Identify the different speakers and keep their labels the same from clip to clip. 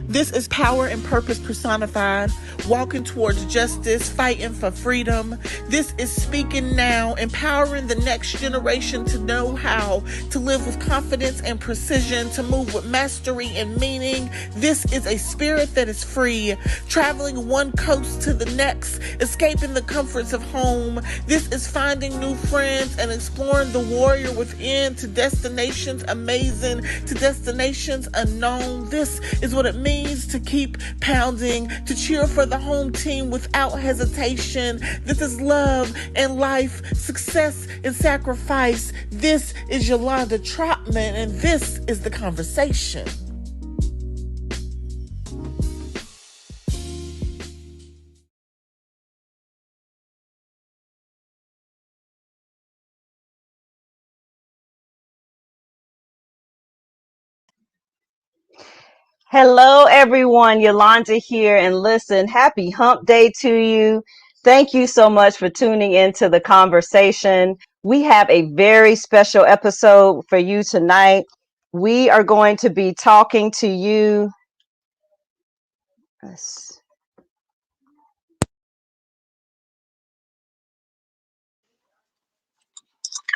Speaker 1: This is power and purpose personified, walking towards justice, fighting for freedom. This is speaking now, empowering the next generation to know how to live with confidence and precision, to move with mastery and meaning. This is a spirit that is free, traveling one coast to the next, escaping the comforts of home. This is finding new friends and exploring the warrior within to destinations amazing, to destinations unknown. This is what it means to keep pounding, to cheer for the home team without hesitation. This is love and life, success and sacrifice. This is Yolanda Trotman, and this is The Conversation.
Speaker 2: Hello, everyone. Yolanda here. And listen, happy hump day to you. Thank you so much for tuning into The Conversation. We have a very special episode for you tonight. We are going to be talking to you. All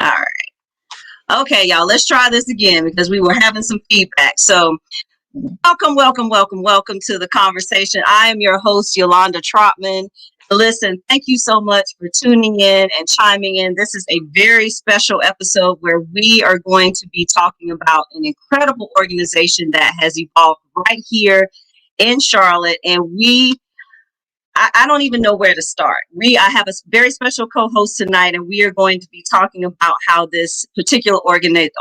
Speaker 2: right. Okay, y'all, let's try this again because we were having some feedback. So welcome to The Conversation. I am your host, Yolanda Trotman. Listen, thank you so much for tuning in and chiming in. This is a very special episode where we are going to be talking about an incredible organization that has evolved right here in Charlotte. And I don't even know where to start. I have a very special co-host tonight, and we are going to be talking about how this particular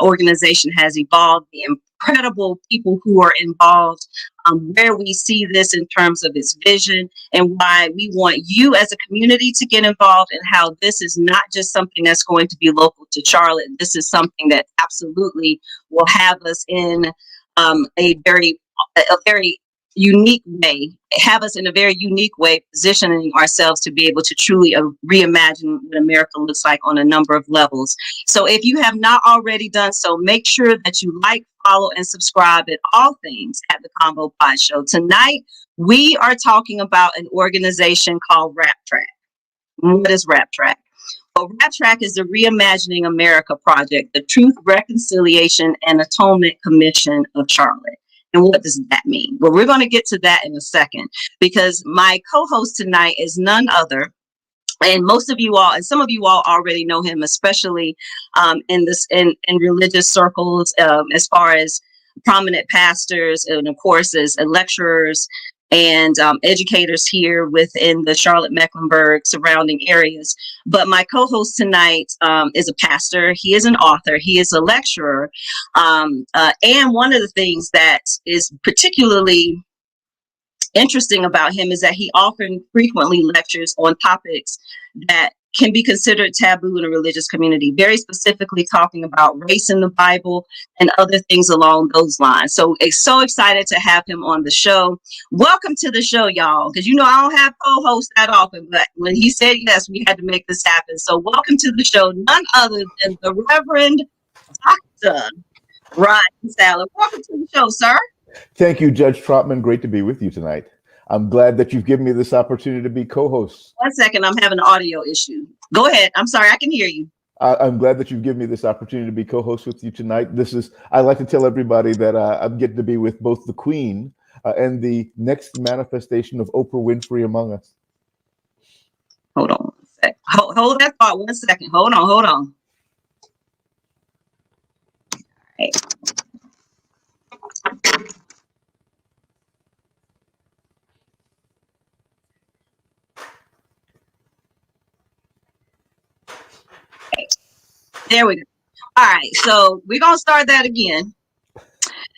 Speaker 2: organization has evolved, the incredible people who are involved, where we see this in terms of its vision, and why we want you as a community to get involved, and how this is not just something that's going to be local to Charlotte. This is something that absolutely will have us in a very unique way, have us in a very unique way, positioning ourselves to be able to truly reimagine what America looks like on a number of levels. So if you have not already done so, make sure that you like, follow, and subscribe at all things at the Convo Pod Show. Tonight, we are talking about an organization called RAP TRACC. What is RAP TRACC? Well, RAP TRACC is the Reimagining America Project, the Truth, Reconciliation, and Atonement Commission of Charlotte. And what does that mean? Well, we're going to get to that in a second, because my co-host tonight is none other, and most of you all, and some of you all already know him, especially in religious circles, as far as prominent pastors, and of course as lecturers and educators here within the Charlotte Mecklenburg surrounding areas. But my co-host tonight is a pastor. He is an author. He is a lecturer. And one of the things that is particularly interesting about him is that he often frequently lectures on topics that can be considered taboo in a religious community, very specifically talking about race in the Bible and other things along those lines. So it's so excited to have him on the show. Welcome to the show, y'all, because I don't have co-hosts that often, but when he said yes, we had to make this happen. So welcome to the show, none other than the Reverend Dr. Rodney Sadler. Welcome to the show, sir.
Speaker 3: Thank you, Judge Trotman. Great to be with you tonight. I'm glad that you've given me this opportunity to be co-host.
Speaker 2: 1 second, I'm having an audio issue. Go ahead. I'm sorry, I can hear you.
Speaker 3: I'm glad that you've given me this opportunity to be co-host with you tonight. I like to tell everybody that I'm getting to be with both the Queen and the next manifestation of Oprah Winfrey among us.
Speaker 2: Hold on 1 sec. Hold that thought 1 second. Hold on. All right. There we go. All right, so we're going to start that again.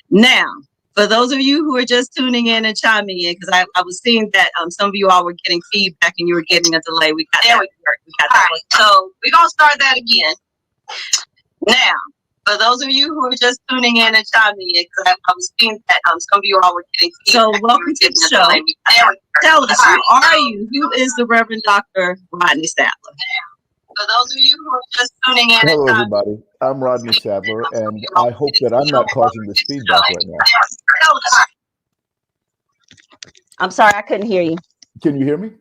Speaker 2: Now, for those of you who are just tuning in and chiming in, because I was seeing that some of you all were getting feedback and you were getting a delay. We got that. All right, so we're going to start that again. Now, for those of you who are just tuning in and chiming in, because I was seeing that some of you all were getting feedback. So welcome to the show. Tell us, who are you? Who is the Reverend Dr. Rodney Sadler? For those of you who are just tuning in.
Speaker 3: Hello, everybody. I'm Rodney Sadler, and I hope that I'm not causing this feedback right now.
Speaker 2: I'm sorry, I couldn't hear you.
Speaker 3: Can you hear me?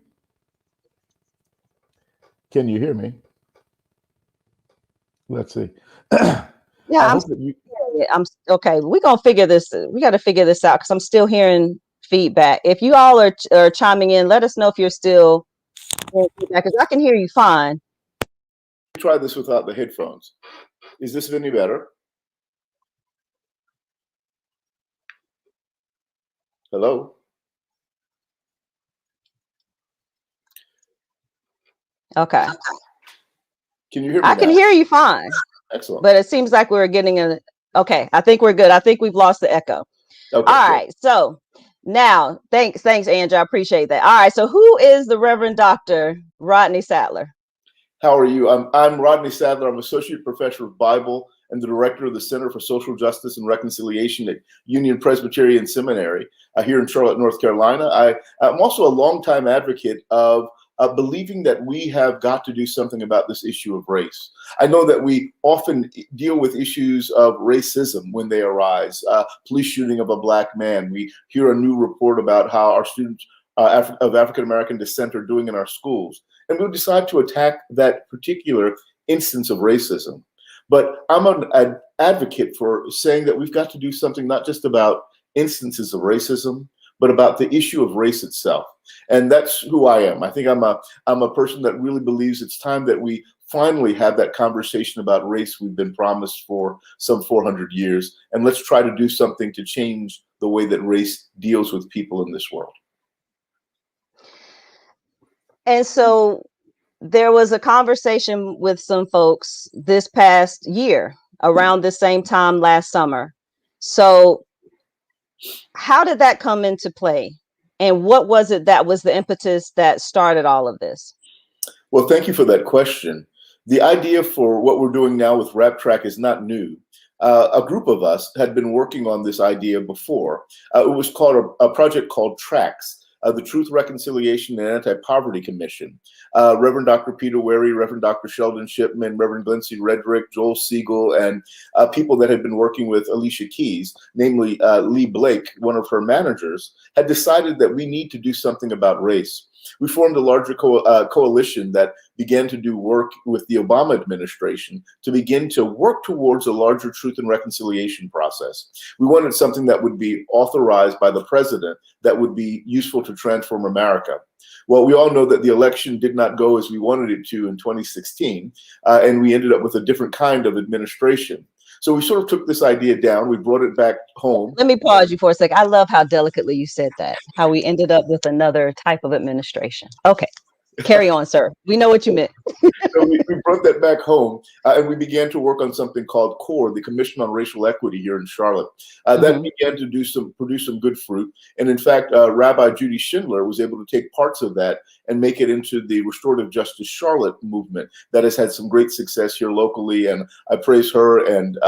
Speaker 3: Can you hear me? Let's see.
Speaker 2: Yeah, I'm okay. We're gonna figure this. We got to figure this out because I'm still hearing feedback. If you all are chiming in, let us know if you're still hearing feedback because I can hear you fine.
Speaker 3: Try this without the headphones. Is this any better? Hello?
Speaker 2: Okay.
Speaker 3: Can you hear me?
Speaker 2: I can hear you fine.
Speaker 3: Excellent.
Speaker 2: But it seems like we're getting okay. I think we're good. I think we've lost the echo.
Speaker 3: Okay,
Speaker 2: all right. So now, thanks, Andrew. I appreciate that. All right. So who is the Reverend Dr. Rodney Sadler?
Speaker 3: How are you? I'm Rodney Sadler. I'm Associate Professor of Bible and the Director of the Center for Social Justice and Reconciliation at Union Presbyterian Seminary here in Charlotte, North Carolina. I'm also a longtime advocate of believing that we have got to do something about this issue of race. I know that we often deal with issues of racism when they arise. Police shooting of a Black man. We hear a new report about how our students of African-American descent are doing in our schools. And we'll decide to attack that particular instance of racism. But I'm an advocate for saying that we've got to do something not just about instances of racism, but about the issue of race itself. And that's who I am. I think I'm a person that really believes it's time that we finally have that conversation about race we've been promised for some 400 years. And let's try to do something to change the way that race deals with people in this world.
Speaker 2: And so there was a conversation with some folks this past year around the same time last summer. So how did that come into play? And what was it that was the impetus that started all of this?
Speaker 3: Well, thank you for that question. The idea for what we're doing now with RAP TRACC is not new. A group of us had been working on this idea before. It was called a project called TRACCS, the Truth, Reconciliation, and Anti-Poverty Commission. Reverend Dr. Peter Wary, Reverend Dr. Sheldon Shipman, Reverend Gensie, Redrick, Joel Siegel, and people that had been working with Alicia Keys, namely Lee Blake, one of her managers, had decided that we need to do something about race. We formed a larger coalition that began to do work with the Obama administration to begin to work towards a larger truth and reconciliation process. We wanted something that would be authorized by the president that would be useful to transform America. Well, we all know that the election did not go as we wanted it to in 2016, and we ended up with a different kind of administration. So we sort of took this idea down. We brought it back home.
Speaker 2: Let me pause you for a second. I love how delicately you said that, how we ended up with another type of administration. Okay, carry on, sir. We know what you meant.
Speaker 3: So we brought that back home, and we began to work on something called CORE, the Commission on Racial Equity here in Charlotte. That began to produce some good fruit. And in fact, Rabbi Judy Schindler was able to take parts of that and make it into the Restorative Justice Charlotte movement that has had some great success here locally. And I praise her and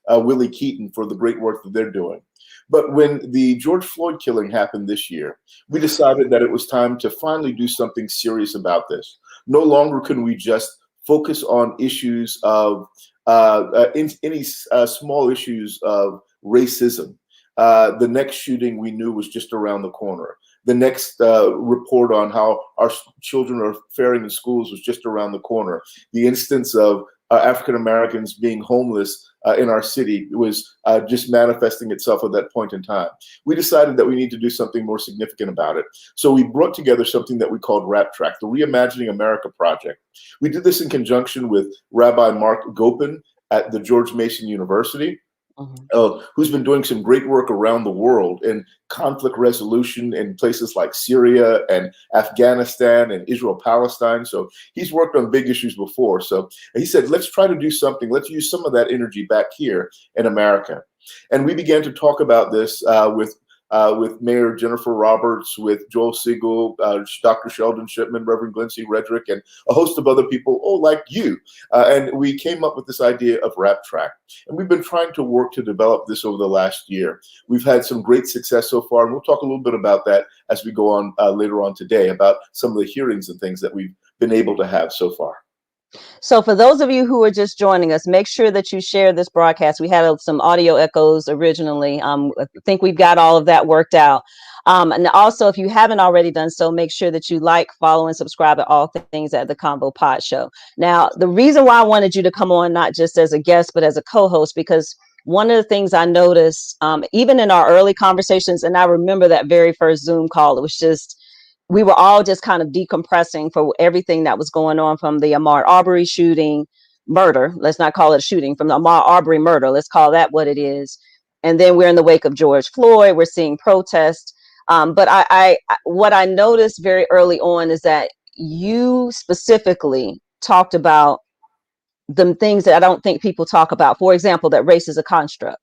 Speaker 3: Willie Keaton for the great work that they're doing. But when the George Floyd killing happened this year, we decided that it was time to finally do something serious about this. No longer can we just focus on issues of any small issues of racism. The next shooting we knew was just around the corner. The next report on how our children are faring in schools was just around the corner. The instance of African Americans being homeless in our city was just manifesting itself at that point in time. We decided that we need to do something more significant about it. So we brought together something that we called RAP TRACC, the Reimagining America Project. We did this in conjunction with Rabbi Mark Gopin at the George Mason University, who's been doing some great work around the world in conflict resolution in places like Syria and Afghanistan and Israel-Palestine. So he's worked on big issues before. So he said, let's try to do something. Let's use some of that energy back here in America. And we began to talk about this with Mayor Jennifer Roberts, with Joel Siegel, Dr. Sheldon Shipman, Reverend Gensie, Redrick, and a host of other people, like you. And we came up with this idea of RAP TRACC. And we've been trying to work to develop this over the last year. We've had some great success so far, and we'll talk a little bit about that as we go on later on today, about some of the hearings and things that we've been able to have so far.
Speaker 2: So for those of you who are just joining us, make sure that you share this broadcast. We had some audio echoes originally. I think we've got all of that worked out. And also, if you haven't already done so, make sure that you like, follow, and subscribe to all things at the Convo Pod Show. Now, the reason why I wanted you to come on, not just as a guest, but as a co-host, because one of the things I noticed, even in our early conversations, and I remember that very first Zoom call, it was just, we were all just kind of decompressing for everything that was going on from the Ahmaud Arbery murder. Let's not call it a shooting, from the Ahmaud Arbery murder. Let's call that what it is. And then we're in the wake of George Floyd. We're seeing protests. But what I noticed very early on is that you specifically talked about the things that I don't think people talk about. For example, that race is a construct,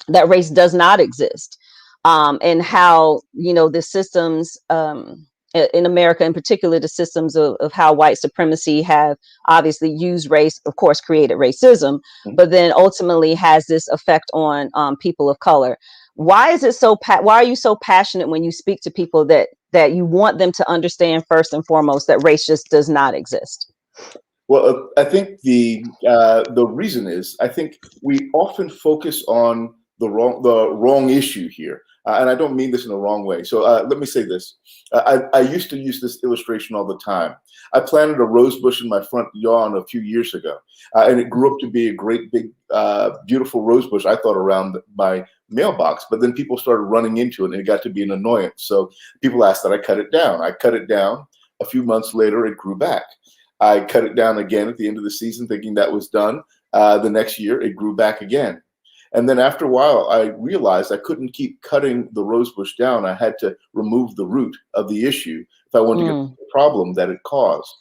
Speaker 2: that race does not exist. And how, the systems, in America, in particular, the systems of how white supremacy have obviously used race, of course, created racism, but then ultimately has this effect on people of color. Why is it why are you so passionate when you speak to people that you want them to understand first and foremost that race just does not exist?
Speaker 3: Well, I think the reason is, I think we often focus on the wrong issue here. And I don't mean this in the wrong way. So let me say this. I used to use this illustration all the time. I planted a rose bush in my front lawn a few years ago, and it grew up to be a great big, beautiful rose bush, I thought, around my mailbox. But then people started running into it, and it got to be an annoyance. So people asked that I cut it down. I cut it down. A few months later, it grew back. I cut it down again at the end of the season, thinking that was done. The next year, it grew back again. And then after a while, I realized I couldn't keep cutting the rose bush down. I had to remove the root of the issue if I wanted to get the problem that it caused.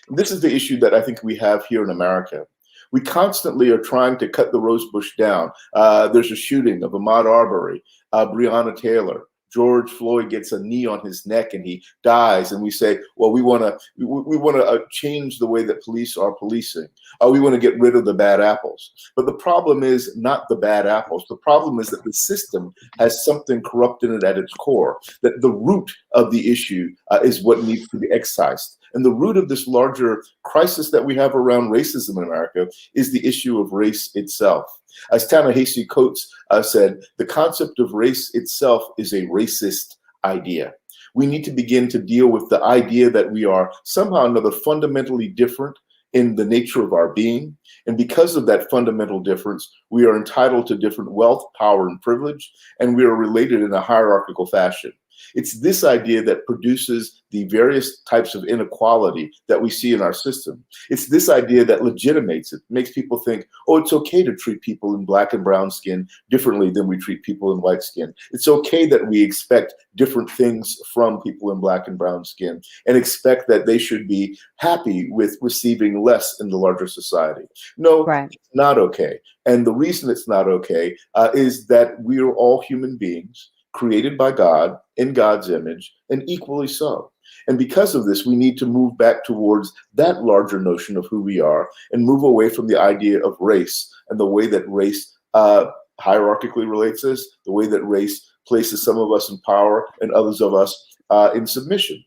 Speaker 3: And this is the issue that I think we have here in America. We constantly are trying to cut the rose bush down. There's a shooting of Ahmaud Arbery, Breonna Taylor. George Floyd gets a knee on his neck and he dies, and we say, well, we want to change the way that police are policing. We want to get rid of the bad apples. But the problem is not the bad apples. The problem is that the system has something corrupt in it at its core, that the root of the issue is what needs to be excised. And the root of this larger crisis that we have around racism in America is the issue of race itself. As Ta-Nehisi Coates said, the concept of race itself is a racist idea. We need to begin to deal with the idea that we are somehow or another fundamentally different in the nature of our being. And because of that fundamental difference, we are entitled to different wealth, power, and privilege, and we are related in a hierarchical fashion. It's this idea that produces the various types of inequality that we see in our system. It's this idea that legitimates it, makes people think, oh, it's okay to treat people in black and brown skin differently than we treat people in white skin. It's okay that we expect different things from people in black and brown skin and expect that they should be happy with receiving less in the larger society. No, It's not okay. And the reason it's not okay is that we are all human beings, created by God, in God's image, and equally so. And because of this, we need to move back towards that larger notion of who we are and move away from the idea of race and the way that race hierarchically relates us, the way that race places some of us in power and others of us in submission.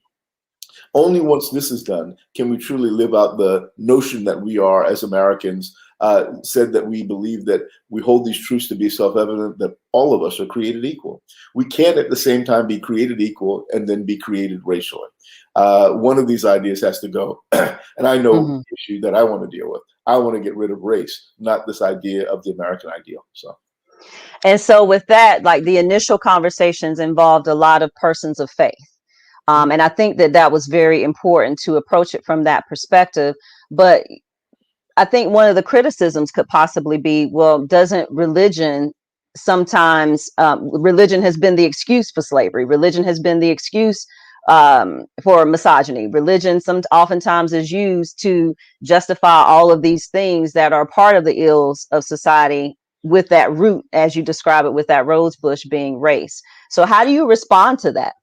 Speaker 3: Only once this is done can we truly live out the notion that we are, as Americans, said that we believe that we hold these truths to be self-evident, that all of us are created equal. We can't at the same time be created equal and then be created racially. One of these ideas has to go. And I know the issue that I want to deal with. I want to get rid of race, not this idea of the American ideal.
Speaker 2: And so with that, like, the initial conversations involved a lot of persons of faith. And I think that was very important to approach it from that perspective. But I think one of the criticisms could possibly be, well, doesn't religion sometimes, religion has been the excuse for slavery. Religion has been the excuse for misogyny. Religion oftentimes is used to justify all of these things that are part of the ills of society, with that root, as you describe it, with that rose bush being race. So how do you respond to that?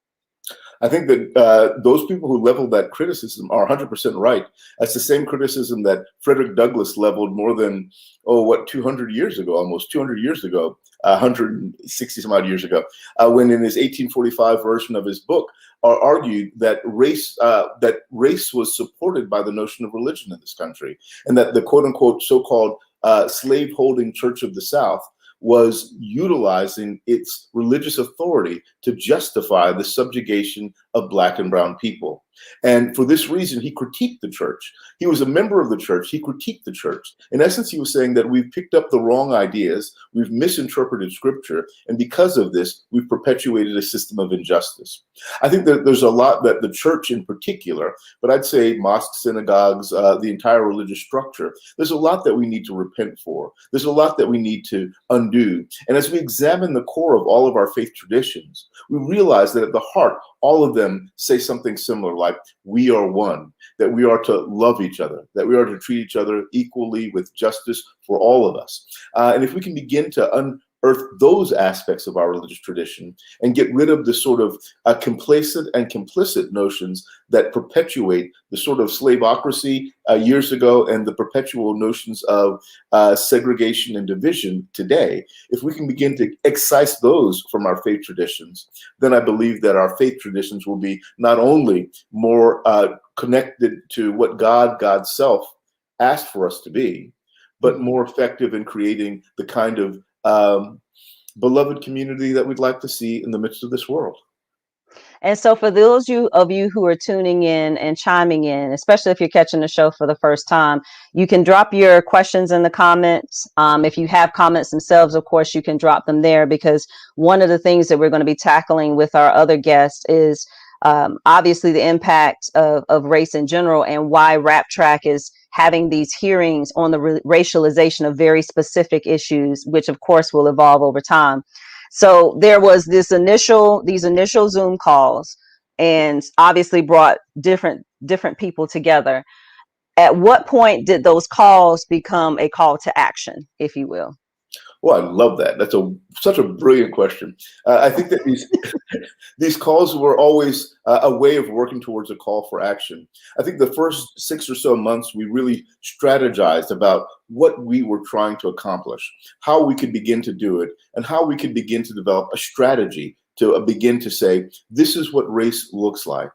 Speaker 3: I think that those people who leveled that criticism are 100% right. That's the same criticism that Frederick Douglass leveled more than, 200 years ago, almost 200 years ago, 160 some odd years ago, when in his 1845 version of his book, argued that race was supported by the notion of religion in this country, and that the quote unquote so-called slave-holding Church of the South was utilizing its religious authority to justify the subjugation of Black and brown people. And for this reason, he critiqued the church. He was a member of the church. He critiqued the church. In essence, he was saying that we've picked up the wrong ideas, we've misinterpreted scripture, and because of this, we've perpetuated a system of injustice. I think that there's a lot that the church in particular, but I'd say mosques, synagogues, the entire religious structure, there's a lot that we need to repent for. There's a lot that we need to undo. And as we examine the core of all of our faith traditions, we realize that at the heart, all of them say something similar, like we are one, that we are to love each other, that we are to treat each other equally with justice for all of us. And if we can begin to unearth those aspects of our religious tradition and get rid of the sort of complacent and complicit notions that perpetuate the sort of slaveocracy years ago and the perpetual notions of segregation and division today, if we can begin to excise those from our faith traditions, then I believe that our faith traditions will be not only more connected to what God's self asked for us to be, but more effective in creating the kind of beloved community that we'd like to see in the midst of this world.
Speaker 2: And so for those of you who are tuning in and chiming in, especially if you're catching the show for the first time, you can drop your questions in the comments. If you have comments themselves, of course, you can drop them there, because one of the things that we're going to be tackling with our other guests is obviously the impact of race in general, and why RAP TRACC is having these hearings on the racialization of very specific issues, which of course will evolve over time. So there was these initial Zoom calls, and obviously brought different people together. At what point did those calls become a call to action, if you will?
Speaker 3: Well, I love that. That's such a brilliant question. I think that these calls were always a way of working towards a call for action. I think the first 6 or so months, we really strategized about what we were trying to accomplish, how we could begin to do it, and how we could begin to develop a strategy to begin to say, this is what race looks like.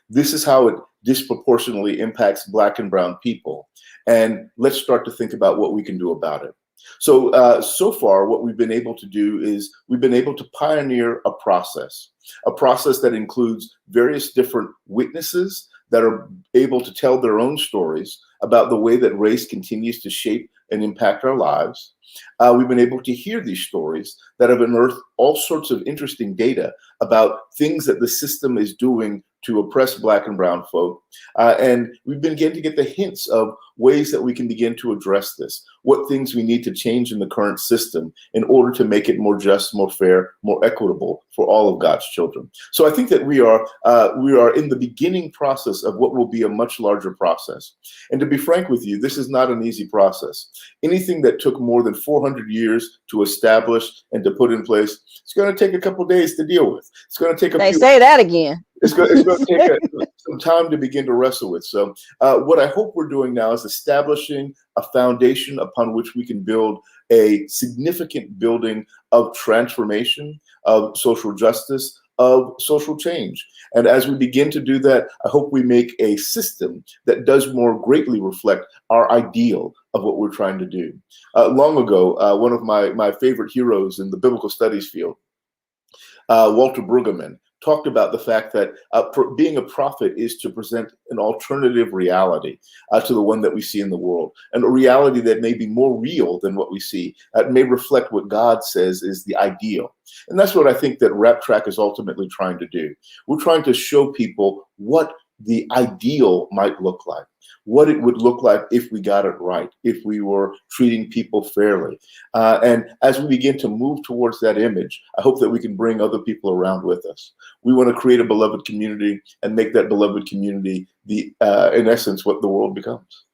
Speaker 3: This is how it disproportionately impacts Black and brown people. And let's start to think about what we can do about it. So far, what we've been able to do is we've been able to pioneer a process that includes various different witnesses that are able to tell their own stories about the way that race continues to shape and impact our lives. We've been able to hear these stories that have unearthed all sorts of interesting data about things that the system is doing to oppress Black and brown folk. And we've been beginning to get the hints of ways that we can begin to address this, what things we need to change in the current system in order to make it more just, more fair, more equitable for all of God's children. So I think that we are in the beginning process of what will be a much larger process. And to be frank with you, this is not an easy process. Anything that took more than 400 years to establish and to put in place, it's going to take a couple days to deal with. It's going to take
Speaker 2: say that again.
Speaker 3: It's going to take some time to begin to wrestle with. So what I hope we're doing now is establishing a foundation upon which we can build a significant building of transformation, of social justice, of social change. And as we begin to do that, I hope we make a system that does more greatly reflect our ideal of what we're trying to do. Long ago, one of my favorite heroes in the biblical studies field, Walter Brueggemann, talked about the fact that being a prophet is to present an alternative reality to the one that we see in the world, and a reality that may be more real than what we see. It may reflect what God says is the ideal. And that's what I think that RAP TRACC is ultimately trying to do. We're trying to show people what the ideal might look like, what it would look like if we got it right, if we were treating people fairly. And as we begin to move towards that image, I hope that we can bring other people around with us. We want to create a beloved community and make that beloved community in essence, what the world becomes.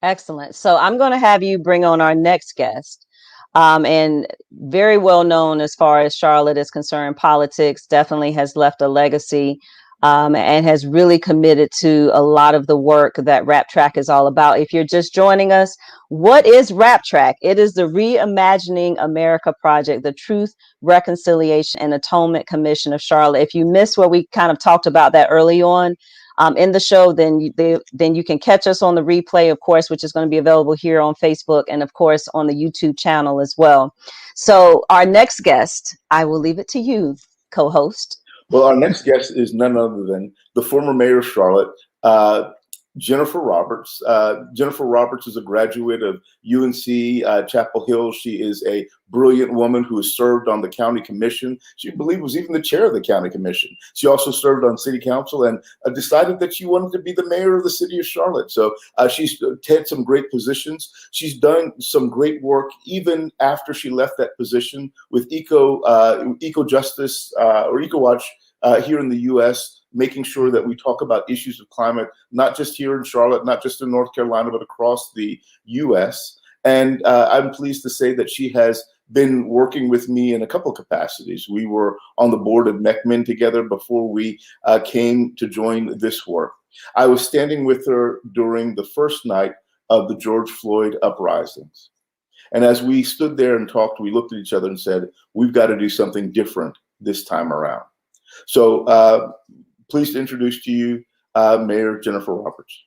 Speaker 2: Excellent. So I'm going to have you bring on our next guest. And very well known as far as Charlotte is concerned, politics, definitely has left a legacy and has really committed to a lot of the work that RAP TRACC is all about. If you're just joining us, what is RAP TRACC? It is the Reimagining America Project, the Truth, Reconciliation, and Atonement Commission of Charlotte. If you missed where we kind of talked about that early on in the show, then you can catch us on the replay, of course, which is going to be available here on Facebook and, of course, on the YouTube channel as well. So our next guest, I will leave it to you, co-host.
Speaker 3: Well, our next guest is none other than the former mayor of Charlotte, Jennifer Roberts. Jennifer Roberts is a graduate of UNC Chapel Hill. She is a brilliant woman who has served on the county commission. She, I believe, was even the chair of the county commission. She also served on city council and decided that she wanted to be the mayor of the city of Charlotte. So she's had some great positions. She's done some great work even after she left that position with Eco Justice or Eco Watch here in the U.S., making sure that we talk about issues of climate, not just here in Charlotte, not just in North Carolina, but across the U.S. And I'm pleased to say that she has been working with me in a couple of capacities. We were on the board of MECMIN together before we came to join this work. I was standing with her during the first night of the George Floyd uprisings. And as we stood there and talked, we looked at each other and said, we've got to do something different this time around. So pleased to introduce to you Mayor Jennifer Roberts.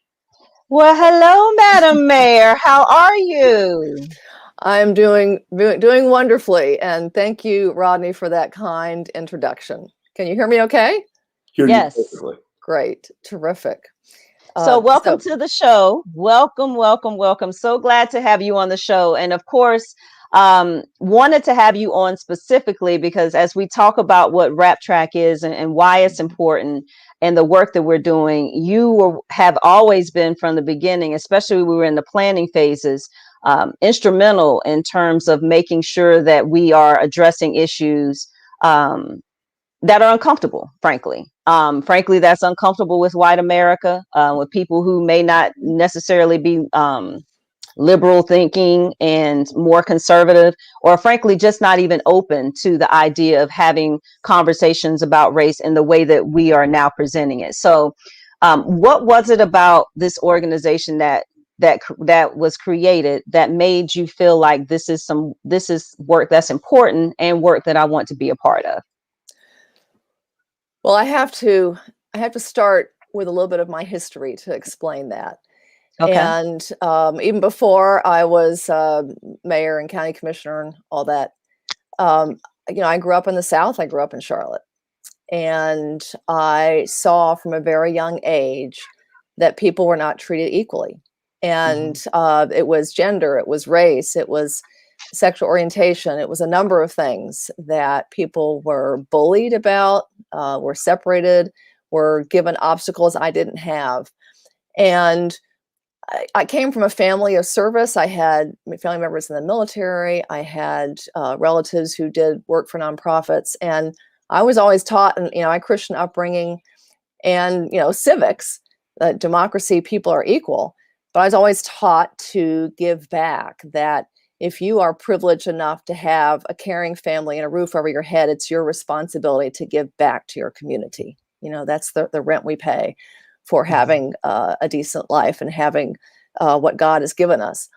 Speaker 2: Well, hello, Madam Mayor. How are you?
Speaker 4: I'm doing wonderfully, and thank you, Rodney, for that kind introduction. Can you hear me okay?
Speaker 2: Yes.
Speaker 4: Great. Terrific.
Speaker 2: So welcome to the show. Welcome, welcome, welcome. So glad to have you on the show. And of course, wanted to have you on specifically because as we talk about what RAP TRACC is and why it's important and the work that we're doing, you have always been from the beginning, especially when we were in the planning phases, instrumental in terms of making sure that we are addressing issues that are uncomfortable, frankly. Frankly, that's uncomfortable with white America, with people who may not necessarily be liberal thinking and more conservative, or frankly, just not even open to the idea of having conversations about race in the way that we are now presenting it. So what was it about this organization that was created that made you feel like this is work that's important and work that I want to be a part of?
Speaker 4: Well, I have to start with a little bit of my history to explain that. Okay. And even before I was mayor and county commissioner and all that, I grew up in the South. I grew up in Charlotte, and I saw from a very young age that people were not treated equally. And it was gender, it was race, it was sexual orientation. It was a number of things that people were bullied about, were separated, were given obstacles I didn't have. And I came from a family of service. I had family members in the military. I had relatives who did work for nonprofits. And I was always taught, and I had Christian upbringing and, civics, democracy, people are equal. But I was always taught to give back, that if you are privileged enough to have a caring family and a roof over your head, it's your responsibility to give back to your community. That's the rent we pay for having a decent life and having what God has given us.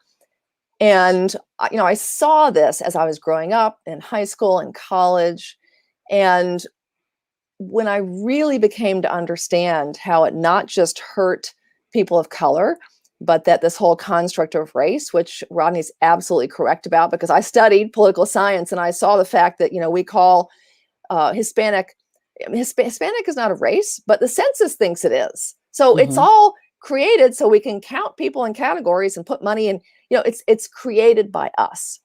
Speaker 4: And, I saw this as I was growing up in high school and college. And when I really became to understand how it not just hurt people of color, but that this whole construct of race, which Rodney's absolutely correct about, because I studied political science and I saw the fact that, we call Hispanic is not a race, but the census thinks it is. So it's all created so we can count people in categories and put money in, it's created by us.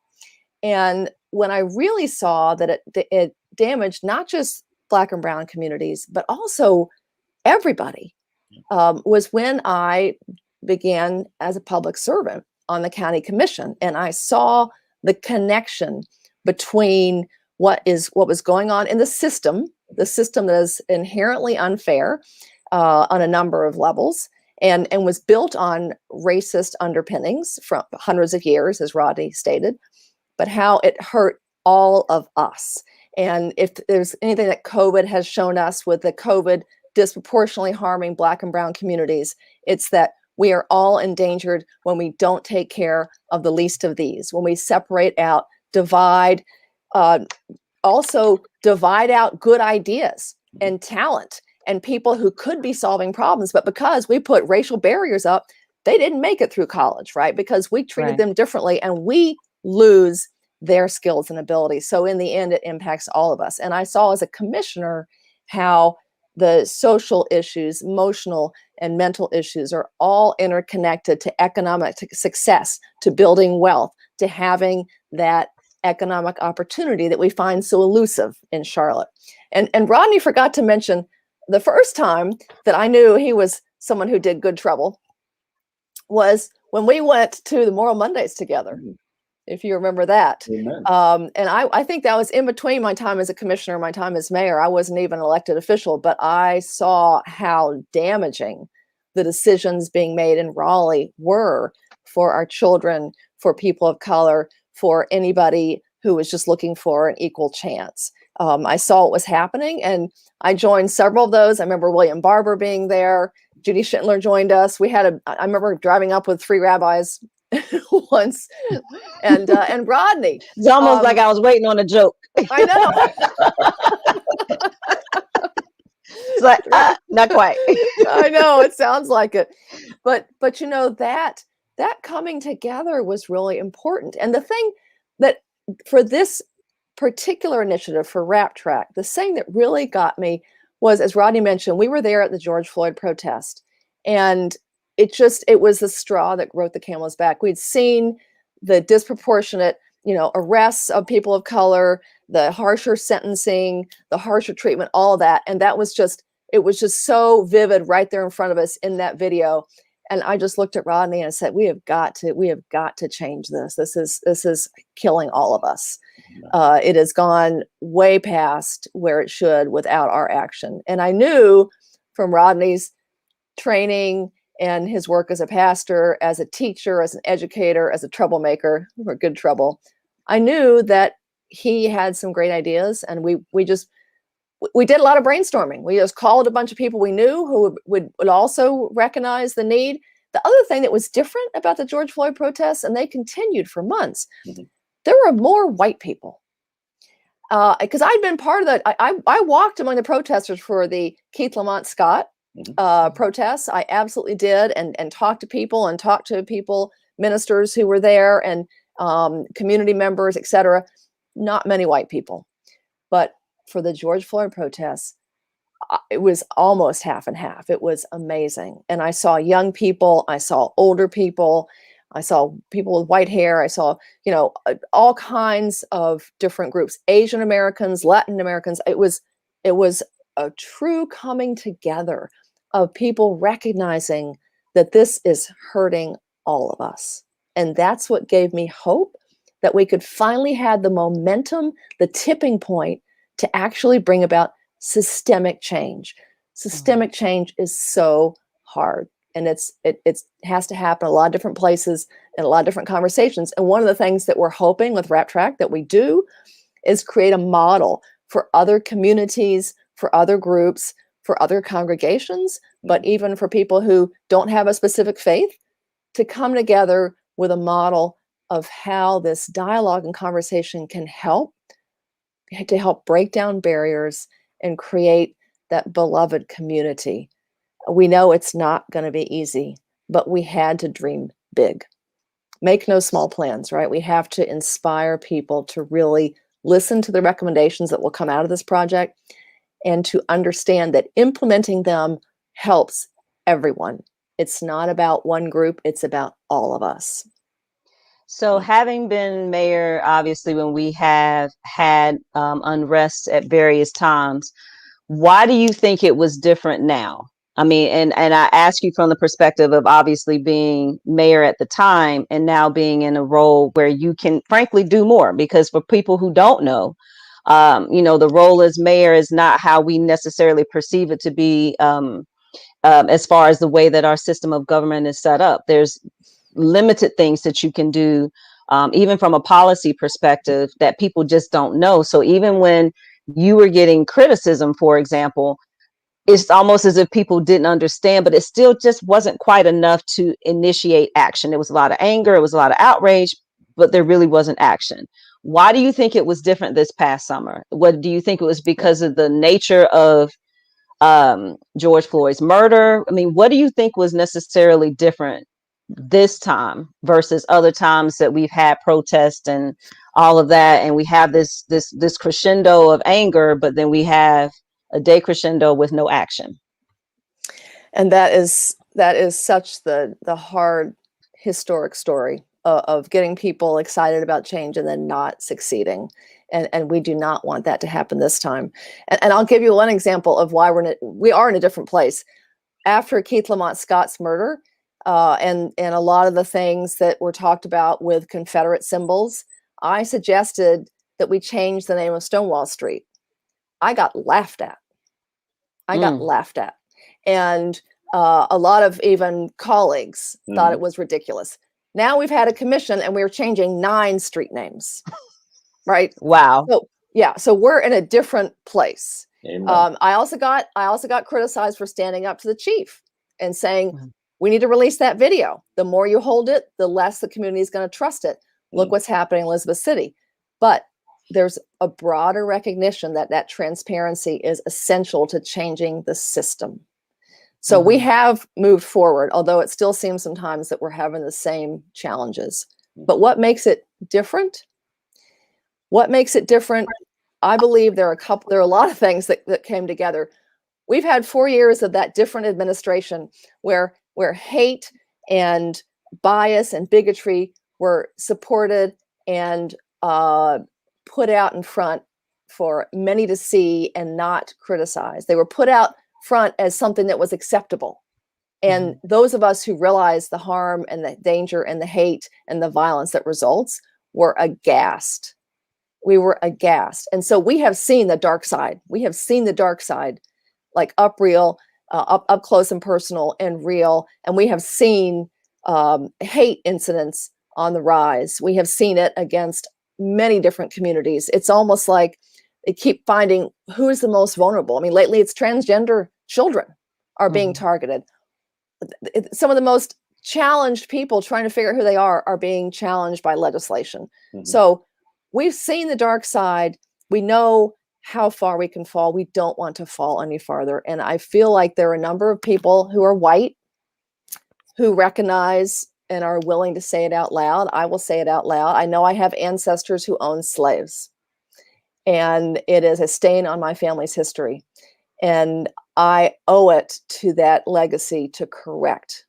Speaker 4: And when I really saw that it damaged not just Black and brown communities, but also everybody, was when I began as a public servant on the county commission. And I saw the connection between what was going on in the system that is inherently unfair on a number of levels and was built on racist underpinnings from hundreds of years, as Rodney stated, but how it hurt all of us. And if there's anything that COVID has shown us with the COVID disproportionately harming Black and brown communities. It's that we are all endangered when we don't take care of the least of these, when we separate out, divide, also divide out good ideas and talent and people who could be solving problems. But because we put racial barriers up, they didn't make it through college, right? Because we treated them differently, and we lose their skills and abilities. So in the end, it impacts all of us. And I saw as a commissioner how the social issues, emotional and mental issues are all interconnected to economic success, to building wealth, to having that economic opportunity that we find so elusive in Charlotte. And Rodney forgot to mention the first time that I knew he was someone who did good trouble was when we went to the Moral Mondays together, if you remember that. And I think that was in between my time as a commissioner and my time as mayor. I wasn't even an elected official, but I saw how damaging the decisions being made in Raleigh were for our children, for people of color, for anybody who was just looking for an equal chance. I saw what was happening, and I joined several of those. I remember William Barber being there. Judy Schindler joined us. I remember driving up with 3 rabbis once, and Rodney.
Speaker 5: It's almost like I was waiting on a joke.
Speaker 4: I know.
Speaker 5: It's like, not quite.
Speaker 4: I know, it sounds like it. But you know, that coming together was really important. And the thing that for this particular initiative for RAP TRACC, the thing that really got me was, as Rodney mentioned, we were there at the George Floyd protest, and it was the straw that broke the camel's back. We'd seen the disproportionate, arrests of people of color, the harsher sentencing, the harsher treatment, all of that. And it was just so vivid right there in front of us in that video. And I just looked at Rodney and I said, we have got to change this. This is killing all of us. It has gone way past where it should without our action. And I knew from Rodney's training and his work as a pastor, as a teacher, as an educator, as a troublemaker, for good trouble, I knew that he had some great ideas. And we did a lot of brainstorming. We just called a bunch of people we knew who would also recognize the need. The other thing that was different about the George Floyd protests, and they continued for months, there were more white people. Because I'd been part of that. I walked among the protesters for the Keith Lamont Scott protests. I absolutely did, and talked to people, ministers who were there, and community members, etc. Not many white people. But for the George Floyd protests, it was almost half and half. It was amazing. And I saw young people, I saw older people, I saw people with white hair, I saw, all kinds of different groups, Asian Americans, Latin Americans. It was a true coming together of people recognizing that this is hurting all of us. And that's what gave me hope that we could finally have the momentum, the tipping point to actually bring about systemic change. Systemic change is so hard, and it has to happen a lot of different places and a lot of different conversations. And one of the things that we're hoping with RAP TRACC that we do is create a model for other communities, for other groups, for other congregations, but even for people who don't have a specific faith, to come together with a model of how this dialogue and conversation can help break down barriers and create that beloved community. We know it's not going to be easy, but we had to dream big. Make no small plans, right? We have to inspire people to really listen to the recommendations that will come out of this project and to understand that implementing them helps everyone. It's not about one group, it's about all of us.
Speaker 5: So having been mayor, obviously, when we have had unrest at various times, why do you think it was different now? I mean, and I ask you from the perspective of obviously being mayor at the time and now being in a role where you can frankly do more, because for people who don't know, the role as mayor is not how we necessarily perceive it to be as far as the way that our system of government is set up. There's limited things that you can do, even from a policy perspective, that people just don't know. So even when you were getting criticism, for example, it's almost as if people didn't understand, but it still just wasn't quite enough to initiate action. There was a lot of anger, it was a lot of outrage, but there really wasn't action. Why do you think it was different this past summer? What do you think it was because of the nature of George Floyd's murder? I mean, what do you think was necessarily different this time versus other times that we've had protests and all of that, and we have this crescendo of anger, but then we have a decrescendo with no action?
Speaker 4: And that is such the hard historic story of getting people excited about change and then not succeeding. And we do not want that to happen this time. And I'll give you one example of why we are in a different place. After Keith Lamont Scott's murder, and a lot of the things that were talked about with Confederate symbols, I suggested that we change the name of Stonewall Street. I got laughed at. And a lot of even colleagues thought it was ridiculous. Now we've had a commission and we're changing 9 street names, right?
Speaker 5: Wow.
Speaker 4: So we're in a different place. I also got criticized for standing up to the chief and saying, we need to release that video. The more you hold it, the less the community is going to trust it. Look what's happening in Elizabeth City. But there's a broader recognition that transparency is essential to changing the system. So we have moved forward, although it still seems sometimes that we're having the same challenges. But what makes it different? I believe there are a lot of things that came together. We've had 4 years of that different administration where hate and bias and bigotry were supported and put out in front for many to see and not criticize. They were put out front as something that was acceptable. And those of us who realized the harm and the danger and the hate and the violence that results were aghast. We were aghast. And so we have seen the dark side. Like up close and personal and real. And we have seen hate incidents on the rise. We have seen it against many different communities. It's almost like they keep finding who is the most vulnerable. I mean, lately it's transgender children are being targeted. Some of the most challenged people trying to figure out who they are being challenged by legislation. So we've seen the dark side. We know how far we can fall. We don't want to fall any farther. And I feel like there are a number of people who are white who recognize and are willing to say it out loud. I will say it out loud. I know I have ancestors who owned slaves, and it is a stain on my family's history. And I owe it to that legacy to correct